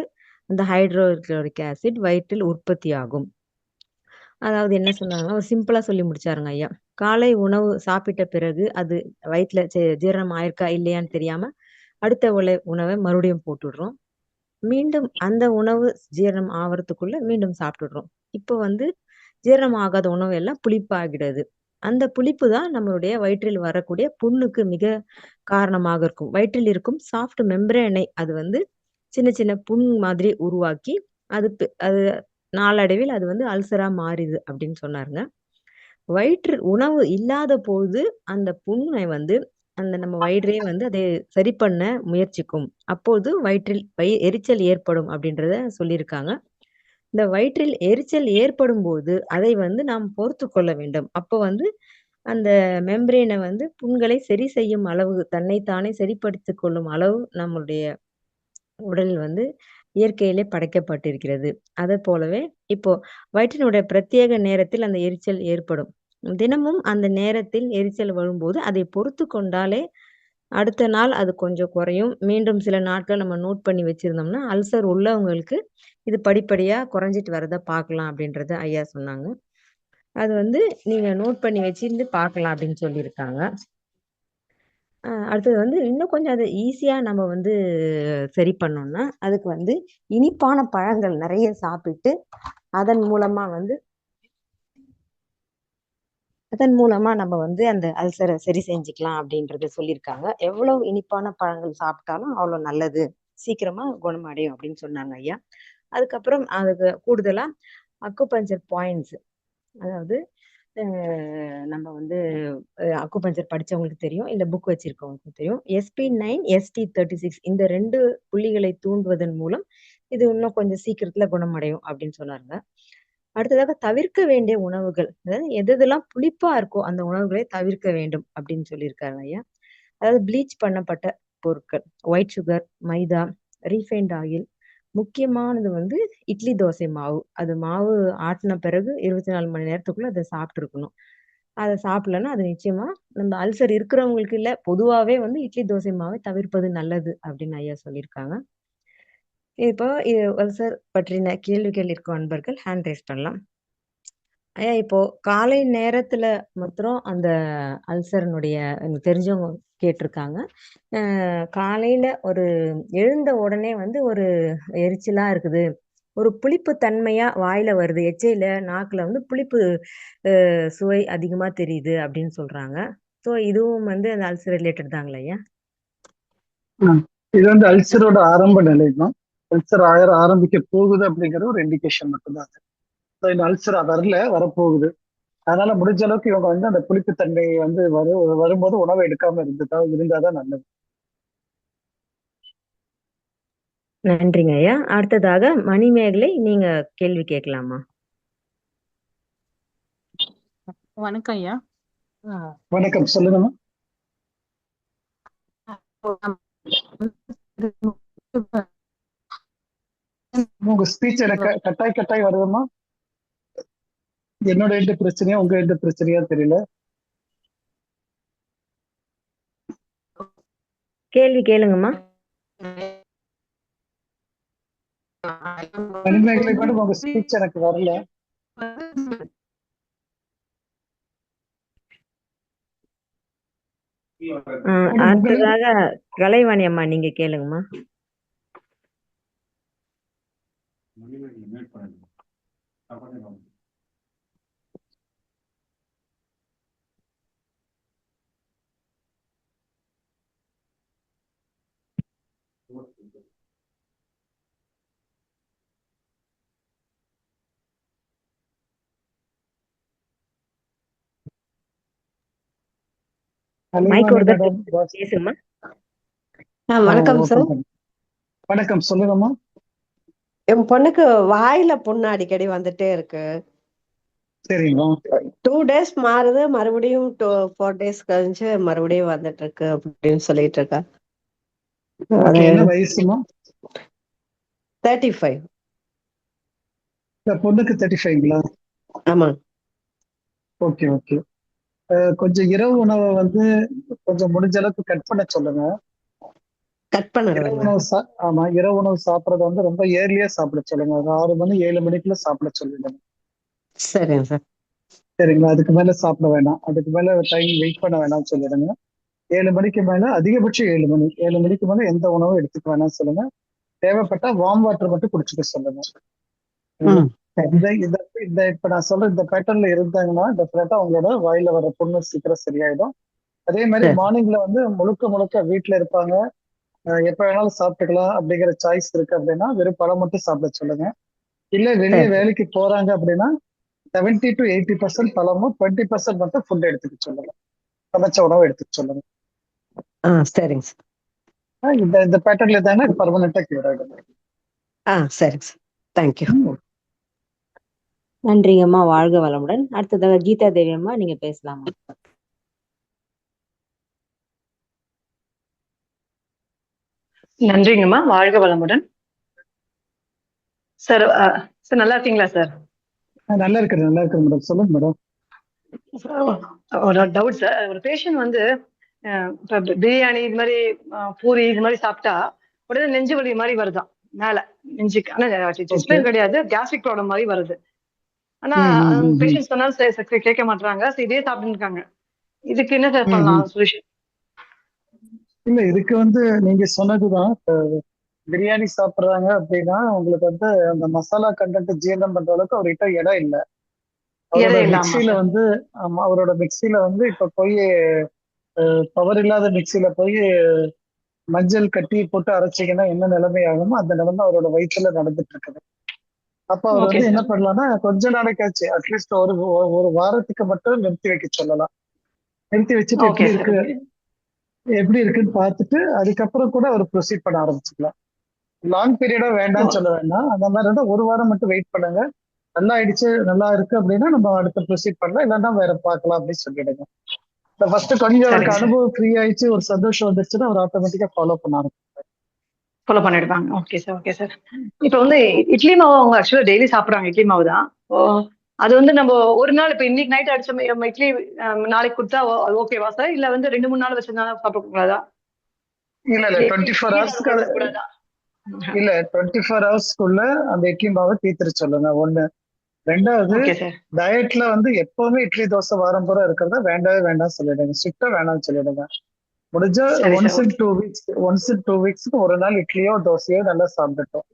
அந்த ஹைட்ரோகுளோரிக் ஆசிட் வயிற்றில் உற்பத்தி ஆகும். அதாவது என்ன சொன்னாங்கன்னா, ஒரு சிம்பிளா சொல்லி முடிச்சாருங்க ஐயா. காலை உணவு சாப்பிட்ட பிறகு அது வயிற்றுல ஜீரணம் ஆயிருக்கா இல்லையான்னு தெரியாம அடுத்த உணவை மறுபடியும் போட்டுடுறோம். மீண்டும் அந்த உணவு ஜீரணம் ஆவறதுக்குள்ள மீண்டும் சாப்பிட்டுடுறோம். இப்போ வந்து ஜீரணம் ஆகாத உணவு எல்லாம் புளிப்பாகிடுது. அந்த புளிப்பு தான் நம்மளுடைய வயிற்றில் வரக்கூடிய புண்ணுக்கு மிக காரணமாக இருக்கும். வயிற்றில் இருக்கும் சாஃப்ட் மெம்பரேனை அது வந்து சின்ன சின்ன புண் மாதிரி உருவாக்கி அது நாளடைவில் அது வந்து அல்சரா மாறிது அப்படின்னு சொன்னாருங்க. வயிற்றில் உணவு இல்லாத போது அந்த புண்ணை வந்து அந்த நம்ம வயிறே வந்து அதை சரி பண்ண முயற்சிக்கும். அப்போது வயிற்றில் எரிச்சல் ஏற்படும் அப்படின்றத சொல்லியிருக்காங்க. இந்த வயிற்றில் எரிச்சல் ஏற்படும் போது அதை வந்து நாம் பொறுத்து கொள்ள வேண்டும். அப்போ வந்து அந்த மெம்பரேனை வந்து புண்களை சரி செய்யும் அளவு தன்னைத்தானே சரிப்படுத்திக் கொள்ளும் அளவு நம்மளுடைய உடல் வந்து இயற்கையிலே படைக்கப்பட்டிருக்கிறது. அதை போலவே இப்போ வயிற்றினுடைய பிரத்யேக நேரத்தில் அந்த எரிச்சல் ஏற்படும். தினமும் அந்த நேரத்தில் எரிச்சல் வரும்போது அதை பொறுத்து கொண்டாலே அடுத்த நாள் அது கொஞ்சம் குறையும். மீண்டும் சில நாட்கள் நம்ம நோட் பண்ணி வச்சிருந்தோம்னா அல்சர் உள்ளவங்களுக்கு இது படிப்படியா குறைஞ்சிட்டு வரத பார்க்கலாம் அப்படின்றத ஐயா சொன்னாங்க. அது வந்து நீங்க நோட் பண்ணி வச்சிருந்து பார்க்கலாம் அப்படின்னு சொல்லியிருக்காங்க. அடுத்தது வந்து இன்னும் கொஞ்சம் அதை ஈஸியா நம்ம வந்து சரி பண்ணோம்னா அதுக்கு வந்து இனிப்பான பழங்கள் நிறைய சாப்பிட்டு அதன் மூலமா நம்ம வந்து அந்த அல்சரை சரி செஞ்சுக்கலாம் அப்படின்றத சொல்லியிருக்காங்க. எவ்வளவு இனிப்பான பழங்கள் சாப்பிட்டாலும் அவ்வளவு நல்லது, சீக்கிரமா குணமடையும் அப்படின்னு சொன்னாங்க ஐயா. அதுக்கப்புறம் அதுக்கு கூடுதலா அக்குபஞ்சர் பாயிண்ட்ஸ், அதாவது நம்ம வந்து அக்குபஞ்சர் படிச்சவங்களுக்கு தெரியும், இல்ல புக் வச்சிருக்கவங்களுக்கு தெரியும். SP9 ST36 இந்த 2 புள்ளிகளை தூண்டுவதன் மூலம் இது இன்னும் கொஞ்சம் சீக்கிரத்துல குணமடையும் அப்படின்னு சொன்னாங்க. அடுத்ததாக தவிர்க்க வேண்டிய உணவுகள், அதாவது எதெல்லாம் புளிப்பா இருக்கோ அந்த உணவுகளை தவிர்க்க வேண்டும் அப்படின்னு சொல்லியிருக்காங்க ஐயா. அதாவது ப்ளீச் பண்ணப்பட்ட பொருட்கள், ஒயிட் சுகர், மைதா, ரீஃபைண்ட் ஆயில், முக்கியமானது வந்து இட்லி தோசை மாவு. அது மாவு ஆட்டின பிறகு 24 மணி நேரத்துக்குள்ள அதை சாப்பிட்டு இருக்கணும். அதை சாப்பிடலன்னா அது நிச்சயமா நம்ம அல்சர் இருக்கிறவங்களுக்கு இல்ல, பொதுவாவே வந்து இட்லி தோசை மாவை தவிர்ப்பது நல்லது அப்படின்னு ஐயா சொல்லியிருக்காங்க. இப்போ அல்சர் பற்றின கேள்விகள் இருக்கும் அன்பர்கள் ஹேண்ட் ரைஸ் பண்ணலாம். ஐயா இப்போ காலை நேரத்துல மாத்திரம் அந்த அல்சர்னுடைய எனக்கு தெரிஞ்சவங்க கேட்டிருக்காங்க. காலையில ஒரு எழுந்த உடனே வந்து ஒரு எரிச்சலா இருக்குது, ஒரு புளிப்பு தன்மையா வாயில வருது, எச்சையில நாக்குல வந்து புளிப்பு சுவை அதிகமா தெரியுது அப்படின்னு சொல்றாங்க. ஸோ இதுவும் வந்து அந்த அல்சர் ரிலேட்டட் தாங்களா ஐயா? இது வந்து அல்சரோட ஆரம்ப நிலை தான். அல்சர் ஆரம்பிக்க போகுது அப்படிங்கிற ஒரு இண்டிகேஷன் மட்டும்தான். இந்த அல்சர் வரப்போகுது. அதனால முடிஞ்ச அளவுக்கு இவங்க வந்து அந்த புளிப்புத்தன்மை வந்து வரும்போது உணவை எடுக்காம இருந்தாதான் நல்லது. நன்றிங்க ஐயா. அடுத்ததாக மணிமேகலை, நீங்க கேள்வி கேட்கலாமா? வணக்கம் ஐயா. வணக்கம், சொல்லுங்கம்மா. உங்க ஸ்பீச் எனக்கு கட்டாய் வருதுமா? என்னோட எந்த பிரச்சனையா உங்க எந்த பிரச்சனையா தெரியல. கேள்வி கேளுங்கம்மா. மணிமேகலை மேடம், உங்க ஸ்பீச் எனக்கு வரல. அடுத்ததாக கலைவாணி அம்மா, நீங்க கேளுங்கம்மா. மைக் ஒரு பேசுங்கம்மா. வணக்கம் சார். வணக்கம், சொல்லுங்கம்மா. என் பொண்ணுக்கு வாயில புண்ணு அடிக்கடி வந்துட்டே இருக்கு. சரிங்க. 2 days மாறுது, மறுபடியும் 4 days கழிச்சு மறுபடியும் வந்துட்டு இருக்கு அப்படின்னு சொல்லிட்டு இருக்கா. ஓகே, என்ன வயசுமா? 35. இந்த பொண்ணுக்கு 35ங்களா? ஆமாங்க. Okay okay. கொஞ்சம் இரவு உணவை வந்து கொஞ்சம் முடிஞ்ச அளவுக்கு கட் பண்ண சொல்லுங்க. கட் இரவு பண்ணிடுறேங்க. உணவு ஆமா, இரவு உணவு சாப்பிடறத வந்து ரொம்ப ஏர்லியா சாப்பிட சொல்லுங்க. ஒரு 6 மணி 7 மணிக்குள்ள சாப்பிட சொல்லிடுங்க. சரிங்க சார். சரிங்களா? அதுக்கு மேல சாப்பிட வேணாம், அதுக்கு மேல டைம் வெயிட் பண்ண வேணாம்னு சொல்லிடுங்க. 7 மணிக்கு மேல, அதிகபட்சம் 7 மணிக்கு மேல எந்த உணவும் எடுத்துக்க வேணாம்னு சொல்லுங்க. தேவைப்பட்டா வார்ம் வாட்டர் மட்டும் குடிச்சுக்க சொல்லுங்க. ம் சரி. இந்த இந்த இந்த இப்ப நான் சொல்ற இந்த பேட்டர்ன்ல இருந்தாங்கன்னா டெஃபினட்டா உங்களோட வாயில வர புண்ணு சீக்கிரம் சரியாயிடும். அதே மாதிரி சரி. மார்னிங்ல வந்து முழுக்க முழுக்க வீட்டுல இருப்பாங்க, எப்ப வேணாலும் சாப்பிட்டுக்கலாம் அப்படிங்கிற சாய்ஸ் இருக்கு அப்படின்னா வெறும் பழம் மட்டும் சாப்பிட சொல்லுங்க. இல்ல வெளியே சரி. வேலைக்கு போறாங்க அப்படின்னா 70 to 80% பழமும் 20% மட்டும் ஃபுட் எடுத்துக்க சொல்லுங்க. சமைச்ச உணவு எடுத்துக்க சொல்லுங்க. சரிங்க சார். இந்த இந்த பேட்டர்ன்ல தானே பர்மனெண்டா கிளியர் ஆயிடும். சரிங்க சார். தேங்க்யூ. நன்றிங்கம்மா, வாழ்க வளமுடன். அடுத்ததாக கீதா தேவி அம்மா, நீங்க பேசலாமா? நன்றிங்கம்மா, வாழ்க வளமுடன். சார் சார் நல்லா இருக்கீங்களா சார்? நல்லா இருக்கு மேடம், சொல்லுங்க மேடம். ஒரு டவுட் சார். ஒரு பேஷண்ட் வந்து பிரியாணி இது மாதிரி பூரி இது மாதிரி சாப்பிட்டா உடனே நெஞ்சு வலி மாதிரி வருதான் மேல நெஞ்சுக்கு. ஆனா செஸ்ட்ல கிடையாது, கேஸ்ட்ரிக் ப்ராப்ளம் மாதிரி வருது. ஆனா பேஷண்ட் சொன்னாலும் கேட்க மாட்டாங்க. இதே சாப்பிட்டு இருக்காங்க. இதுக்கு என்ன சார் பண்ணலாம் சொல்யூஷன்? இல்ல, இதுக்கு வந்து நீங்க சொன்னதுதான். பிரியாணி சாப்பிடுறாங்க அப்படின்னா உங்களுக்கு வந்து அந்த மசாலா கண்டென்ட் ஜீரணம் பண்ற அளவுக்கு அவர்கிட்ட இடம் இல்லை. அவரோட மிக்சியில வந்து அவரோட மிக்சியில வந்து இப்ப போய் பவர் இல்லாத மிக்சியில போய் மஞ்சள் கட்டி போட்டு அரைச்சிங்கன்னா என்ன நிலைமை ஆகுமோ அந்த நிலைமை அவரோட வயிற்றுல நடந்துட்டு இருக்குது. அப்ப அவர் வந்து என்ன பண்ணலாம்னா கொஞ்ச நாளைக்காச்சு அட்லீஸ்ட் ஒரு வாரத்துக்கு மட்டும் நிறுத்தி வைக்க சொல்லலாம். நிறுத்தி வச்சுட்டு எப்படி இருக்குன்னு பார்த்துட்டு அதுக்கப்புறம் கூட அவர் ப்ரொசீட் பண்ண ஆரம்பிச்சுக்கலாம். லாங் பீரியடா வேண்டாம்னு சொல்ல வேண்டாம். அந்த மாதிரி இருந்தா ஒரு வாரம் மட்டும் வெயிட் பண்ணுங்க. நல்லா ஆயிடுச்சு, நல்லா இருக்கு அப்படின்னா நம்ம அடுத்த ப்ரொசீட் பண்ணலாம், இல்லைன்னா வேற பார்க்கலாம் அப்படின்னு சொல்லிடுங்க. ஃபர்ஸ்ட் கொஞ்சம் அவருக்கு அனுபவம் ஃப்ரீ ஆயிடுச்சு, ஒரு சந்தோஷம் வந்துருச்சுன்னா அவர் ஆட்டோமேட்டிக்கா ஃபாலோ பண்ண ஆரம்பிப்பாங்க. ஃபாலோ பண்ணிடுவாங்க. Okay sir, okay sir. இப்போ வந்து இட்லி மாவு அவங்க ஆக்சுவலா டெய்லி சாப்பிடுறாங்க. இட்லி மாவு தான். அது வந்து நம்ம ஒரு நாள் இப்ப இன்னைக்கு நைட் அடிச்ச இட்லி நாளைக்கு கொடுத்தா ஓகேவா சார்? இல்ல வந்து 2-3 நாள் வச்சிருந்தாலும் சாப்பிடக்கூடாதா? இல்ல 24 ஹவர்ஸ்க்கு இல்ல 24 ஹவர்ஸ்க்குள்ள அந்த இட்லி மாவை தீர்த்துட சொல்லுங்க. ஒண்ணு. ரெண்டாவது, டயட்ல வந்து எப்பவுமே இட்லி தோசை வாரம் பூரா இருக்கிறத வேண்டவே வேண்டாம் சொல்லிடுங்க. ஸ்ட்ரிக்டா வேணாம்னு சொல்லிடுங்க. முடிஞ்சா ஒன்ஸ் இன் டூ வீக்ஸ்க்கு ஒரு நாள் இட்லியோ தோசையோ நல்லா சாப்பிட்டுட்டோம்.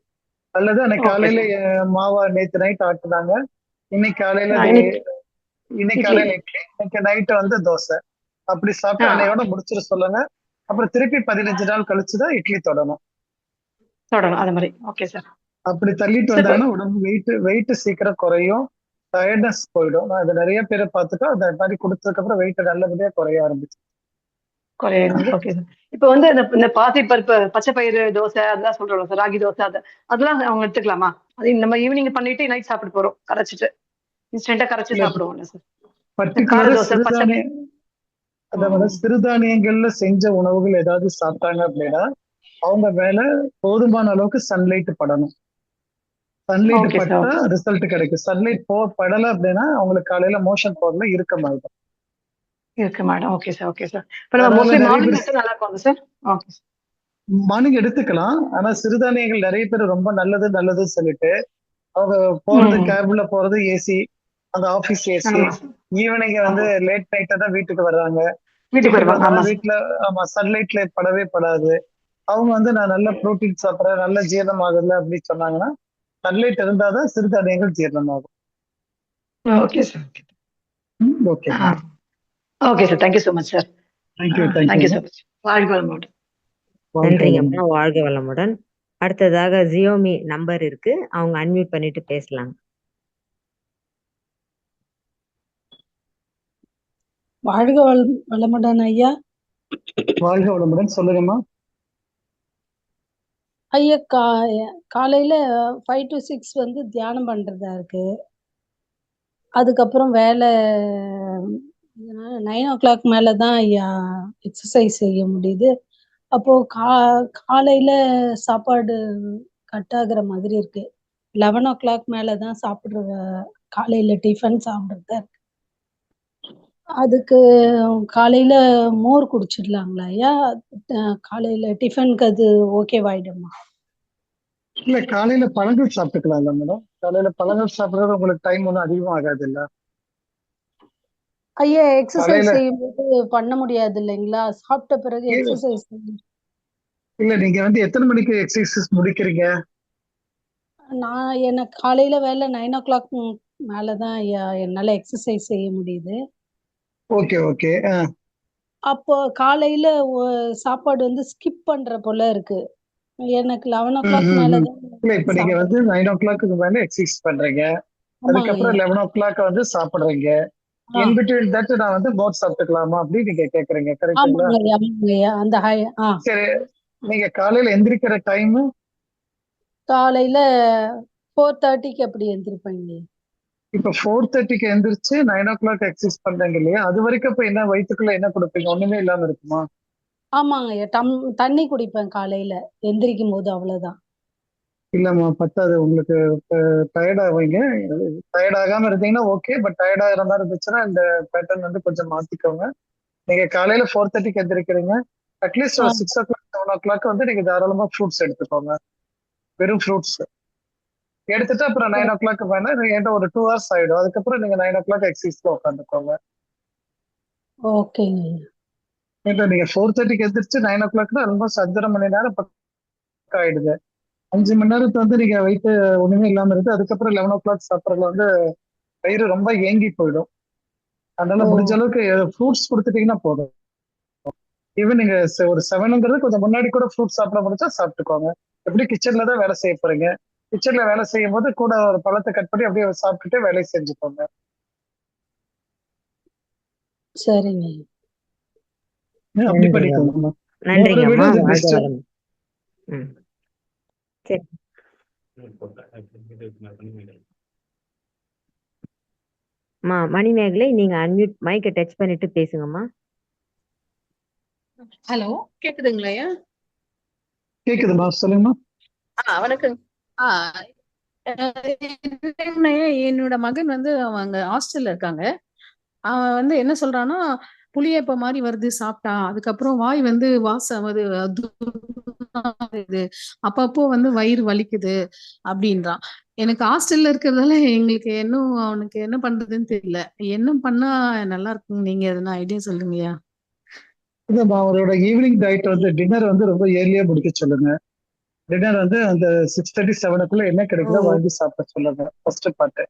அல்லது அன்னைக்கு காலையில மாவா நேற்று நைட் ஆட்டுனாங்க, இன்னைக்கு காலையில இட்லி, இன்னைக்கு நைட்டு வந்து தோசை, அப்படி சாப்பிட்டு அன்னையோட முடிச்சிட சொல்லுங்க. அப்புறம் திருப்பி 15 நாள் கழிச்சுதான் இட்லி தொடணும். அது மாதிரி. Okay sir. அப்படி தள்ளிட்டு வந்தாங்கன்னா உடம்பு வெயிட் சீக்கிரம் குறையும், டயர்ட்னஸ் போயிடும். நான் இது நிறைய பேரை பார்த்துட்டோம். அந்த மாதிரி கொடுத்ததுக்கு அப்புறம் வெயிட் நல்லபடியா குறைய ஆரம்பிச்சு. Okay sir. இப்ப வந்து இந்த பாசி பருப்பு பச்சை பயிறு தோசை அதெல்லாம் சொல்றோம் சார், ராகி தோசை அதெல்லாம் அவங்க எடுத்துக்கலாமா? அது நம்ம ஈவினிங் பண்ணிட்டு நைட் சாப்பிட்டு போறோம், கரைச்சிட்டு இன்ஸ்டன்டா கரைச்சு சாப்பிடுவோம் சார். அதாவது சிறுதானியங்கள்ல செஞ்ச உணவுகள் ஏதாவது சாப்பிட்டாங்க அப்படின்னா அவங்க மேல போதுமான அளவுக்கு சன்லைட் படணும். சன்லைட் பட்டா ரிசல்ட் கிடைக்கும். சன்லைட் படல அப்படின்னா அவங்களுக்கு காலையில மோஷன் போறதுல இருக்கமாயிடும். Okay sir, okay sir. இப்ப நம்ம மோஸ்ட்லி மார்னிங் நல்லா இருக்கும் சார். Okay sir. மார்னிங் எடுத்துக்கலாம். ஆனா சிறுதானியங்கள் நிறைய பேர் ரொம்ப நல்லதுன்னு சொல்லிட்டு அவங்க போறது, கேப்ல போறது ஏசி, அந்த ஆபீஸ் ஏசி, ஈவினிங் வந்து லேட் நைட்டா தான் வீட்டுக்கு வர்றாங்க. வீட்டுல சன்லைட்ல படவே படாது. அவங்க வந்து நான் நல்ல புரோட்டீன் சாப்பிட்றேன், நல்ல ஜீரணம் ஆகுதுல அப்படின்னு சொன்னாங்கன்னா சன்லைட் இருந்தாதான் சிறுதானியங்கள் ஜீரணம் ஆகும். Okay sir. Okay sir. Thank you so much sir. Thank you so much. வாழ்க வளமுடன். நன்றிங்கம்மா, வாழ்க வளமுடன். அடுத்ததாக ஜியோமி நம்பர் இருக்கு, அவங்க அன்மியூட் பண்ணிட்டு பேசலாம். வாழ்க வளமுடன் ஐயா. வாழ்க வளமுடன், சொல்லுங்கம்மா. ஐயா, காலையில 5 to 6 வந்து தியானம் பண்றதா இருக்கு. அதுக்கப்புறம் வேலை 9 o'clock மேலதான் ஐயா எக்ஸசைஸ் செய்ய முடியுது. அப்போ காலையில சாப்பாடு கட் ஆகுற மாதிரி இருக்கு. 11:00 மேல தான் காலையில டிஃபன் சாப்பிடுறதா இருக்கு. அதுக்கு காலையில மோர் குடிச்சிடலாங்களா ஐயா? காலையில டிஃபனுக்கு அது ஓகேவாயிடுமா? இல்ல காலையில பழங்கள் சாப்பிட்டுக்கலாம்ல மேடம். காலையில பழங்கள் சாப்பிடுறது உங்களுக்கு டைம் ஒன்றும் அதிகமாக ஆகாது இல்ல. ஐயா, எக்ஸசைஸ் காலையில செய்யும்போது பண்ண முடியாது இல்லைங்களா? சாப்பிட்ட பிறகு எக்ஸசைஸ் இல்ல நீங்க வந்து எத்தனை மணிக்கு எக்ஸசைஸ் முடிக்கிறீங்க? எனக்கு காலையில வேலை 9:00 மேல தான் ஐயா என்னால எக்ஸசைஸ் செய்ய முடியுது. Okay okay. அப்போ காலையில சாப்பாடு வந்து ஸ்கிப் பண்ற போல இருக்கு. எனக்கு 11:00 மேல தான் இல்ல இப்ப நீங்க சாப்பிட வந்து 9:00 மேல எக்ஸசைஸ் பண்றீங்க, ஆமாங்க அதுக்கப்புறம் ஐயா. 11:00 வந்து சாப்பிடுறீங்க. ஆ, இன் பிட்வீன் தட் நான் வந்து மோர் சாப்பிட்டுக்கலாமா அப்படின்னு நீங்க கேக்குறீங்க, கரெக்ட்டுங்களா? ஆமாங்க ஐயா, ஆமாங்க ஐயா. அந்த சரி, நீங்க காலையில எந்திரிக்கிற டைம்? காலையில 4:30க்கு அப்படி எந்திரிப்பேங்க. இப்ப 4:30க்கு எந்திரிச்சு 9:00 எக்ஸசைஸ் பண்றீங்க இல்லையா, அது வரைக்கும் இப்ப என்ன வயித்துக்குள்ள என்ன கொடுப்பீங்க? ஒண்ணுமே இல்லாம இருக்குமா? ஆமாங்க ஐயா. தண்ணி குடிப்பேன் காலையில எந்திரிக்கும் போது, அவ்வளவுதான். இல்லம்மா பத்தாது உங்களுக்கு. டயர்ட் ஆவீங்க. டயர்ட் ஆகாம இருந்தீங்கன்னா ஓகே, பட் டயர்ட் ஆகிற மாதிரி இருந்துச்சுன்னா இந்த பேட்டர்ன் வந்து கொஞ்சம் மாத்திக்கோங்க. நீங்க காலையில 4:30க்கு எந்திரிக்கிறீங்க, அட்லீஸ்ட் ஆ, ஒரு 6:00 7:00 வந்து நீங்க தாராளமா ஃப்ரூட்ஸ் எடுத்துக்கோங்க. வெறும் ஃப்ரூட்ஸ் எடுத்துட்டு அப்புறம் 9:00 மேல என்கிட்ட ஒரு 2 hours ஆயிடும். அதுக்கப்புறம் நீங்க 9:00 எக்ஸசைஸ்ல உட்காந்துக்கோங்க. ஓகேங்க ஐயா. இப்போ நீங்க 4:30க்கு எந்திரிச்சு 9:00 ஆல்மோஸ்ட் 5.5 மணி நேரம் பக்கம் ஆயிடுது. 5 மணி நேரத்துக்கு வந்து நீங்க வயிற்று ஒண்ணுமே இல்லாம இருக்கு. அதுக்கப்புறம் 11:00 சாப்பிட்றதுல வந்து வயிறு ரொம்ப ஏங்கி போயிடும். அதனால ஓ, முடிஞ்ச அளவுக்கு ஃப்ரூட்ஸ் கொடுத்துட்டீங்கன்னா போதும். ஈவன் நீங்க ஒரு 7ங்கிறது கொஞ்சம் முன்னாடி கூட ஃப்ரூட்ஸ் சாப்பிட முடிச்சா சாப்பிட்டுக்கோங்க. எப்படி கிச்சன்ல தான் வேலை செய்ய போறீங்க, கிச்சன்ல வேலை செய்யும் போது கூட ஒரு பழத்தை கட் பண்ணி அப்படியே சாப்பிட்டுட்டு வேலையை செஞ்சுக்கோங்க. சரிங்க ஐயா. அப்படி நன்றி அம்மா. பண்ணிக்கோங்க. நன்றிங்க மோரை விட அம்மா, அது வாழ்க பெஸ்ட். வளம். ம், சரி. மணிமேகலை, நீங்க அன்மியூட் மைக்கை டச் பண்ணிட்டு பேசுங்கம்மா. ஹலோ, கேக்குதுங்களா ஐயா? கேக்குதுமா, சொல்லுங்கம்மா. வணக்கம். ஆ, என்னன்னா, என்னோட மகன் வந்து அவங்க ஹாஸ்டல்ல இருக்காங்க. அவன் வந்து என்ன சொல்றான்னா, புளியப்ப மாதிரி வருது சாப்பிட்டா, அதுக்கப்புறம் வாய் வந்து வாசம் வருது, அப்பப்போ வந்து வயிறு வலிக்குது அப்படின்றான். எனக்கு ஹாஸ்டல்ல இருக்கிறதால எங்களுக்கு இன்னும் அவனுக்கு என்ன பண்றதுன்னு தெரியல. என்ன பண்ணா நல்லா இருக்கும்? நீங்க எதனா ஐடியா சொல்லுங்கய்யா. இல்லம்மா, அவரோட ஈவினிங் டயட் வந்து டின்னர் வந்து ரொம்ப ஏர்லியா முடிக்க சொல்லுங்க. டின்னர் வந்து அந்த 6:30 7 என்ன ஓ, கிடைக்குதோ வாங்கி சாப்பிட சொல்லுங்க, ஃபர்ஸ்ட் பார்ட்.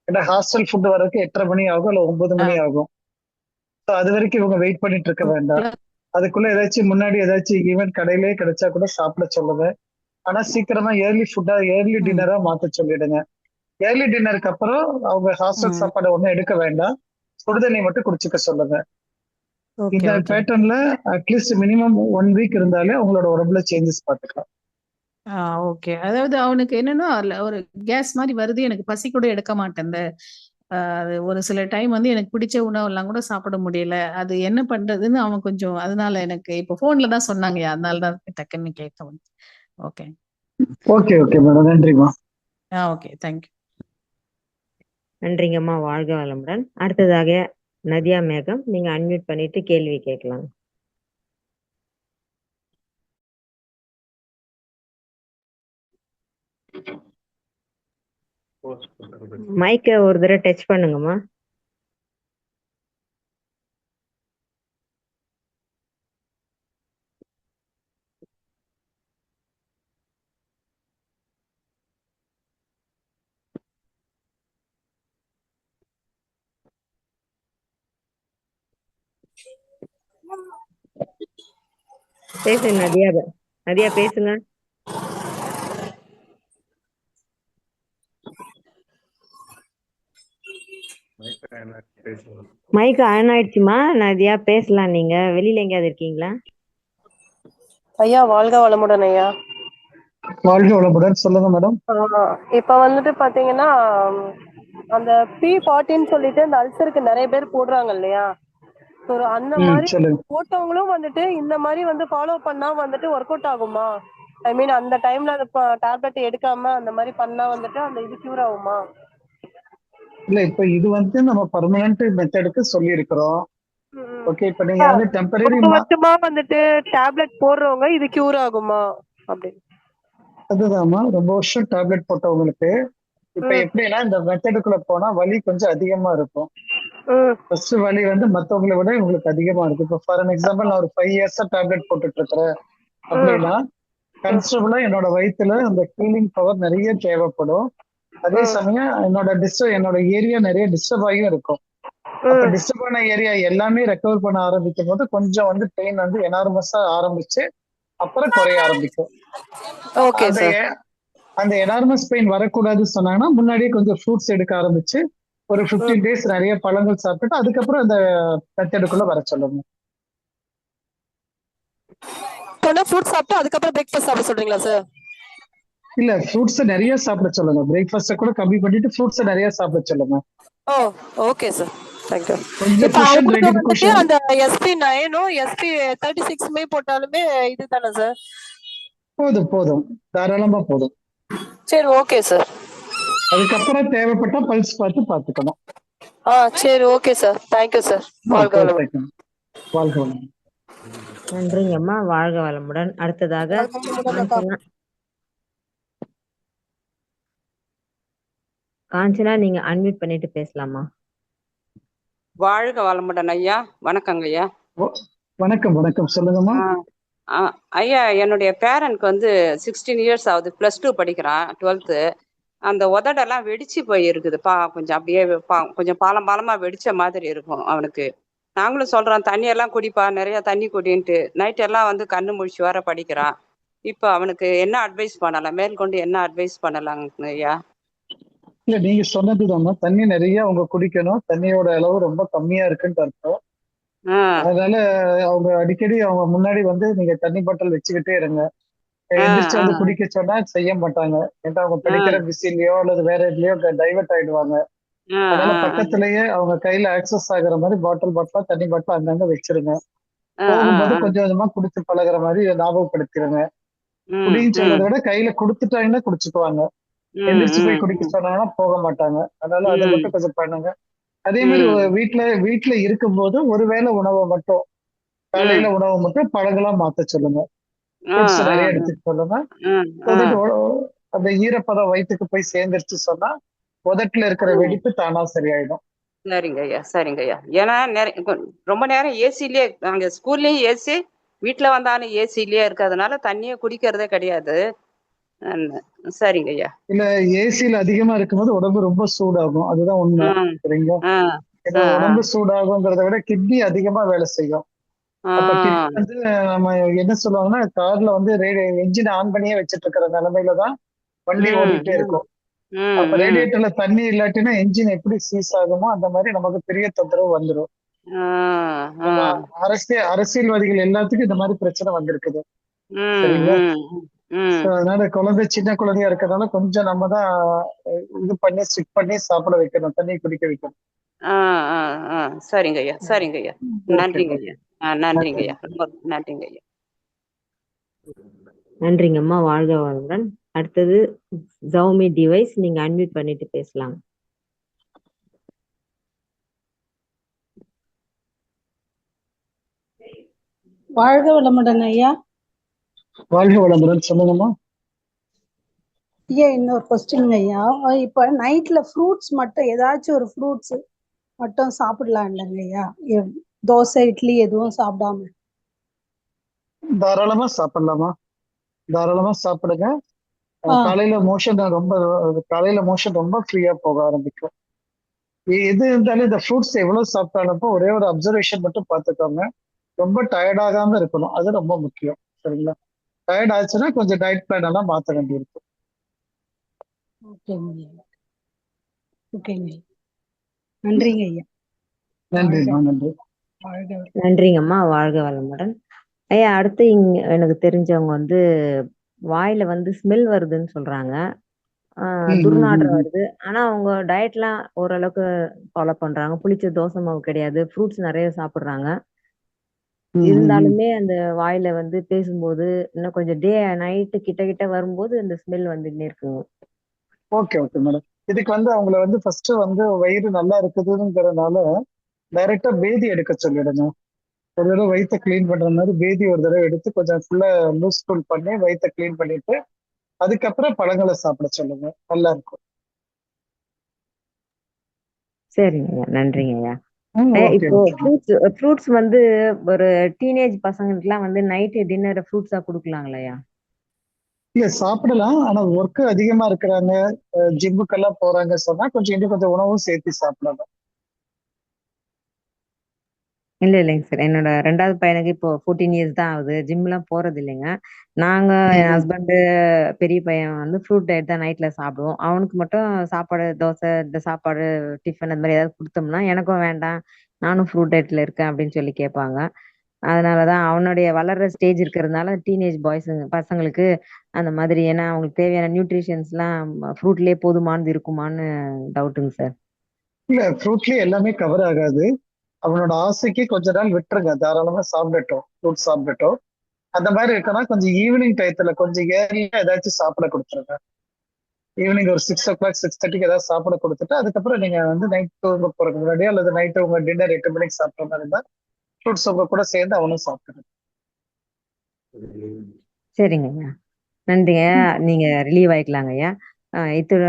ஏன்னா ஹாஸ்டல் ஃபுட் வரதுக்கு 8:30 மணி ஆகும், இல்ல 9 மணி ஆகும். ஸோ அது வரைக்கும் இவங்க வெயிட் பண்ணிட்டு இருக்க வேண்டாம். அதுக்குள்ள ஏதாச்சும் முன்னாடி ஏதாச்சும் ஈவென்ட் கடையிலே கிடைச்சா கூட சாப்பிட சொல்லுங்க. ஆனா சீக்கிரமா ஏர்லி டின்னரா மாத்த சொல்லிடுங்க. ஏர்லி டின்னருக்கு அப்புறம் அவங்க ஹாஸ்டல் ம், சாப்பாடு ஒன்றும் எடுக்க வேண்டாம், சுடுதண்ணி மட்டும் குடிச்சுக்க சொல்லுங்க. ஓகே இந்த ஓகே. பேட்டர்ன்ல அட்லீஸ்ட் மினிமம் 1 வீக் இருந்தாலே அவங்களோட உடம்புல சேஞ்சஸ் பார்த்துக்கலாம். ஓகே. அதாவது அவனுக்கு என்னன்னா, ஒரு கேஸ் மாதிரி வருது. எனக்கு பசி கூட எடுக்க மாட்டேன்து. அது ஒரு சில டைம் வந்து எனக்கு பிடிச்ச உணவெல்லாம் கூட சாப்பிட முடியல. அது என்ன பண்றதுன்னு அவன் கொஞ்சம், அதனால எனக்கு இப்போ ஃபோன்ல தான் சொன்னாங்கய்யா. அதனால தான் டக்குன்னு கேட்க வந்தேன். ஓகே. ஓகே ஓகே மேடம், நன்றிம்மா. ஓகே. தேங்க்யூ. நன்றிங்கம்மா, வாழ்க வளமுடன். அடுத்ததாக நதியா மேகம், நீங்க அன்மியூட் பண்ணிட்டு கேள்வி கேட்கலாம். மைக்கை ஒரு தடவை டச் பண்ணுங்கம்மா. பேசுங்க நதியா, நதியா பேசுங்க. மைக் ஆன் ஆயிடுச்சுமா நதியா, பேசலாம். நீங்க வெளியில எங்கேயாவது இருக்கீங்களா? ஐயா, வாழ்க வளமுடன் ஐயா. வாழ்க வளமுடன், சொல்லுங்க மேடம். இப்ப வந்துட்டு பாத்தீங்கன்னா, அந்த P40ன்னு சொல்லிட்டு அந்த அல்சருக்கு நிறைய பேர் போடுறாங்க இல்லையா? ஒரு அந்த மாதிரி சொல்லுங்க. போட்டவங்களும் வந்துட்டு இந்த மாதிரி வந்து ஃபாலோ பண்ணா வந்துட்டு ஒர்க் அவுட் ஆகுமா? ஐ மீன் அந்த டைம்ல அந்த டேப்லெட் எடுக்காம அந்த மாதிரி பண்ணா வந்துட்டு அந்த இது கியூர் ஆகுமா? இல்ல இப்ப இது வந்து நம்ம பர்மனன்ட் மெத்தடுக்கு சொல்லி இருக்கிறோம். ஓகே, இப்ப நீங்க வந்து டெம்பரரி ரொம்ப வருஷமா வந்துட்டு டேப்லெட் போடுறவங்க இது கியூர் ஆகுமா அப்படி? அதுதாம்மா, ரொம்ப வருஷம் டேப்லெட் போட்டவங்களுக்கு இப்ப எப்படின்னா இந்த மெத்தடுக்குள்ள போனா வலி கொஞ்சம் அதிகமா இருக்கும். ஃபர்ஸ்ட் வலி வந்து மத்தவங்களை விட உங்களுக்கு அதிகமா இருக்கு. இப்போ ஃபார் அன் எக்ஸாம்பிள் நான் ஒரு 5 இயர்ஸா டேப்லெட் போட்டுட்டு இருக்கிறேன் அப்படின்னா கன்ஸ்டபிளா என்னோட வயிற்றுல அந்த ஹீலிங் பவர் நிறைய தேவைப்படும். அதே சமயம் என்னோட ஏரியா நிறைய டிஸ்டர்ப் ஆகியும் இருக்கும். அப்ப டிஸ்டர்ப் ஆன ஏரியா எல்லாமே ரெக்கவர் பண்ண ஆரம்பிக்கும் போது கொஞ்சம் வந்து பெயின் வந்து எனார்மஸா ஆரம்பிச்சு அப்புறம் குறைய ஆரம்பிக்கும். அந்த எனார்மஸ் பெயின் வரக்கூடாதுன்னு சொன்னாங்கன்னா முன்னாடியே கொஞ்சம் ஃப்ரூட்ஸ் எடுக்க ஆரம்பிச்சு ஒரு 15 days நிறைய பழங்கள் சாப்பிட்டுட்டு அதுக்கப்புறம் அந்த மெத்தடுக்குள்ள வர சொல்லணும். ஃப்ரூட்ஸ் சாப்பிட்டு அதுக்கப்புறம் பிரேக்ஃபாஸ்ட் சாப்பிட சொல்றீங்களா சார்? இல்ல, ஃப்ரூட்ஸ் நிறைய சாப்பிட சொல்லுங்க. பிரேக்ஃபாஸ்ட கூட கம்மி பண்ணிட்டு ஃப்ரூட்ஸ் நிறைய சாப்பிட சொல்லுங்க. ஓ ஓகே சார், தேங்க்யூ. கொஞ்சம் இப்போ குஷன் அவங்களுக்கு ரெடி வந்துட்டு குஷன் அந்த SP9 SP36 போட்டாலுமே இதுதானே சார்? போதும் தாராளமா போதும். சரி ஓகே சார். அதுக்கப்புறம் தேவைப்பட்டா பல்ஸ் பார்த்துக்கணும். சரி ஓகே சார், தேங்க்யூ சார். வாழ்க வளமுடன். நன்றிங்கம்மா, வாழ்க வளமுடன். அடுத்ததாக காஞ்சனா, நீங்க அன்மியூட் பண்ணிட்டு பேசலாமா? வாழ்க வளமுடன் ஐயா. வணக்கங்க ஐயா. வணக்கம் சொல்லுங்கம்மா. ஐயா, என்னுடைய பேரனுக்கு வந்து 16 years ஆகுது. +2 படிக்கிறான், 12th. அந்த உதடெல்லாம் வெடிச்சு போய் இருக்குது. கொஞ்சம் அப்படியே கொஞ்சம் பாலமா வெடிச்ச மாதிரி இருக்கும் அவனுக்கு. நாங்களும் சொல்றோம் தண்ணியெல்லாம் குடிப்பா, நிறைய தண்ணி குடின்ட்டு. நைட் எல்லாம் வந்து கண்ணு முழிச்சு வர படிக்கிறான். இப்போ அவனுக்கு என்ன அட்வைஸ் பண்ணலாம், மேற்கொண்டு என்ன அட்வைஸ் பண்ணலாங்க ஐயா? இல்ல, நீங்க சொன்னதுதான், தண்ணி நிறைய அவங்க குடிக்கணும். தண்ணியோட அளவு ரொம்ப கம்மியா இருக்குன்னு அர்த்தம். அதனால அவங்க அடிக்கடி அவங்க முன்னாடி வந்து நீங்க தண்ணி பாட்டில் வச்சுக்கிட்டே இருங்க. எந்திரிச்சு வந்து குடிக்க சொன்னா செய்ய மாட்டாங்க. ஏன்னா அவங்க படிக்கிற பிஸிலயோ அல்லது வேற எதுலயோ டைவர்ட் ஆயிடுவாங்க. அதனால பக்கத்திலேயே அவங்க கையில ஆக்சஸ் ஆகுற மாதிரி பாட்டிலா தண்ணி பாட்டில் அங்கங்க வச்சிருங்க. போகும்போது கொஞ்சம் கொஞ்சமா குடிச்சு பழகுற மாதிரி ஞாபகப்படுத்திடுங்க. குடின்னு சொல்றதை விட கையில குடுத்துட்டாங்கன்னா குடிச்சுக்குவாங்க. எந்திரிச்சு போய் குடிக்க சொன்னாங்கன்னா போக மாட்டாங்க. அதனால அதை மட்டும் கொஞ்சம் பண்ணுங்க. அதே மாதிரி வீட்டுல இருக்கும்போது ஒருவேளை உணவை மட்டும், காலையில உணவை மட்டும் பழங்களா மாத்த சொல்லுங்க. நிறைய எடுத்துக்க சொல்லுங்க. அந்த ஈரப்பதம் வயிற்றுக்கு போய் சேர்ந்துருச்சு சொன்னா உதட்டுல இருக்கிற வெடிப்பு தானா சரியாயிடும். சரிங்க ஐயா. ஏன்னா ரொம்ப நேரம் ஏசிலேயே, நாங்க ஸ்கூல்லயும் ஏசி, வீட்டுல வந்தாலும் ஏசிலேயே இருக்கிறதுனால தண்ணியை குடிக்கிறதே கிடையாது. சரிங்க ஐயா. இல்ல, ஏசியில அதிகமா இருக்கும்போது உடம்பு ரொம்ப சூடாகும், அதுதான் உண்மை. சரிங்களா? உடம்பு சூடாகுங்கிறத விட கிட்னி அதிகமா வேலை செய்யும். அப்ப கிட்னி வந்து நம்ம என்ன சொல்லுவாங்கன்னா, கார்ல வந்து என்ஜின் ஆன் பண்ணியே வச்சிட்டு இருக்கிற நிலைமையிலதான் வண்டி ஓடிட்டே இருக்கும். அப்ப ரேடியேட்டர்ல தண்ணி இல்லாட்டினா என்ஜின் எப்படி சீஸ் ஆகுமோ அந்த மாதிரி நமக்கு பெரிய தொந்தரவு வந்துடும். அரசியல்வாதிகள் எல்லாத்துக்கும் இந்த மாதிரி பிரச்சனை வந்திருக்குது. சரிங்களா? அதனால சின்ன குழந்தையா இருக்கிறதுனால கொஞ்சம் நம்ம தான் இது பண்ணி ஸ்ட்ரிக்ட் பண்ணி சாப்பிட வைக்கணும், தண்ணி குடிக்க வைக்கணும். சரிங்க ஐயா. நன்றிங்க ஐயா. ரொம்ப நன்றிங்க ஐயா. நன்றிங்கம்மா, வாழ்க வளமுடன். அடுத்தது ஜவுமி டிவைஸ், நீங்க அன்மியூட் பண்ணிட்டு பேசலாம். வாழ்க வளமுடன் ஐயா. வாழ்க வளமுடன், சொல்லுங்கம்மா. ஐயா, இன்னொரு கொஸ்டின் ஐயா. இப்ப நைட்ல ஃப்ரூட்ஸ் மட்டும், ஏதாச்சும் ஒரு ஃப்ரூட்ஸ் மட்டும் சாப்பிடலாம் இல்லைங்க ஐயா? தோசை இட்லி எதுவும் சாப்பிடாம தாராளமா சாப்பிடலாமா? தாராளமா சாப்பிடுங்க. காலையில மோஷன் ரொம்ப ஃப்ரீயா போக ஆரம்பிக்கும். எது இருந்தாலும் இந்த ஃப்ரூட்ஸ் எவ்வளவு சாப்பிட்டாலும் ஒரே ஒரு அப்சர்வேஷன் மட்டும் பார்த்துக்கோங்க, ரொம்ப டயர்ட் ஆகாம இருக்கணும். அது ரொம்ப முக்கியம். சரிங்களா? டயர்ட் ஆச்சுன்னா கொஞ்சம் டயட் பிளான் எல்லாம் மாற்ற வேண்டியிருக்கும். நன்றிங்க ஐயா. நன்றிங்கம்மா, வாழ்க வளமுடன். ஐயா, அடுத்து எனக்கு தெரிஞ்சவங்க வந்து வாயில வந்து ஸ்மெல் வருதுன்னு சொல்றாங்க. துர்நாற்றம் வருது. ஆனா அவங்க டயட்லாம் ஓரளவுக்கு ஃபாலோ பண்றாங்க. புளிச்ச தோசை மாவு கிடையாது. ஃப்ரூட்ஸ் நிறைய சாப்பிடுறாங்க. இருந்தாலுமே அந்த வாயில வந்து பேசும்போது இன்னும் கொஞ்சம் டே நைட்டு கிட்ட கிட்ட வரும்போது அந்த ஸ்மெல் வந்துட்டே இருக்குங்க. Okay okay madam. இதுக்கு வந்து அவங்கள வந்து ஃபர்ஸ்ட் வந்து வயிறு நல்லா இருக்குதுங்கிறதுனால டைரக்டா பேதி எடுக்க சொல்லிடுங்க. ஒரு தடவை வயிற்ற கிளீன் பண்ற மாதிரி பேதி ஒரு தடவை எடுத்து கொஞ்சம் ஃபுல்லா லூஸ் ஃபுல் பண்ணி வயிற்ற கிளீன் பண்ணிட்டு அதுக்கப்புறம் பழங்களை சாப்பிட சொல்லுங்க. நல்லா இருக்கும். சரிங்க, நன்றிங்கய்யா. ஓகே இப்போ ஓகே. ஃப்ரூட்ஸ் வந்து ஒரு டீனேஜ் பசங்களுக்குலாம் வந்து நைட்டு டின்னர் ஃப்ரூட்ஸா கொடுக்கலாங்களையா? இல்ல சாப்பிடலாம். ஆனா ஒர்க் அதிகமா இருக்கிறாங்க, ஜிம்முக்கெல்லாம் போறாங்க சொன்னா கொஞ்சம் இன்னும் கொஞ்சம் உணவும் சேர்த்து சாப்பிடலாம். இல்லைங்க சார். என்னோட 2வது பையனுக்கு இப்போ 14 இயர்ஸ் தான் ஆகுது. ஜிம்லாம் போறது இல்லைங்க. நாங்க என் ஹஸ்பண்டு, பெரிய பையன் வந்து ஃப்ரூட் டயட் தான் நைட்ல சாப்பிடுவோம். அவனுக்கு மட்டும் சாப்பாடு, தோசை, இந்த சாப்பாடு, டிஃபன் அந்த மாதிரி ஏதாவது கொடுத்தோம்னா எனக்கும் வேண்டாம், நானும் ஃப்ரூட் டயட்ல இருக்கேன் அப்படின்னு சொல்லி கேட்பாங்க. அதனாலதான் அவனுடைய வளர்ற ஸ்டேஜ் இருக்கிறதுனால டீனேஜ் பசங்களுக்கு அந்த மாதிரி, ஏன்னா அவங்களுக்கு தேவையான நியூட்ரிஷன்ஸ்லாம் ஃப்ரூட்லயே போதுமானது இருக்குமான்னு டவுட்டுங்க சார். இல்ல ஃப்ரூட்லயே எல்லாமே கவர் ஆகாது. அவனோட ஆசைக்கு கொஞ்ச நாள் விட்டுருங்க, தாராளமா சாப்பிடட்டும், ஃப்ரூட் சாப்பிடட்டும். அந்த மாதிரி இருக்குன்னா கொஞ்சம் ஈவினிங் டயத்துல கொஞ்சம் ஏர்லியா ஏதாச்சும் சாப்பிட கொடுத்துருங்க. ஈவினிங் ஒரு 6 o'clock 6:30 ஏதாவது சாப்பிட கொடுத்துட்டு அதுக்கப்புறம் நீங்க வந்து நைட் தூங்க போறதுக்கு முன்னாடியோ அல்லது நைட்டு உங்க டின்னர் 8 மணிக்கு சாப்பிட்ற மாதிரி இருந்தா ஃப்ரூட்ஸ் உங்க கூட சேர்ந்து அவனும் சாப்பிடுங்க. சரிங்கய்யா, நன்றிங்க. நீங்க ரிலீவ் ஆயிக்கலாங்க ஐயா.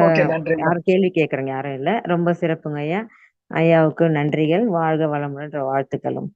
ஓகே, நன்றி. யாரும் கேள்வி கேட்கறவங்க யாரும் இல்ல. ரொம்ப சிறப்புங்க ஐயா. ஐயாவுக்கு நன்றிகள். வாழ்க வளமுடன் வாழ்த்துக்களும்.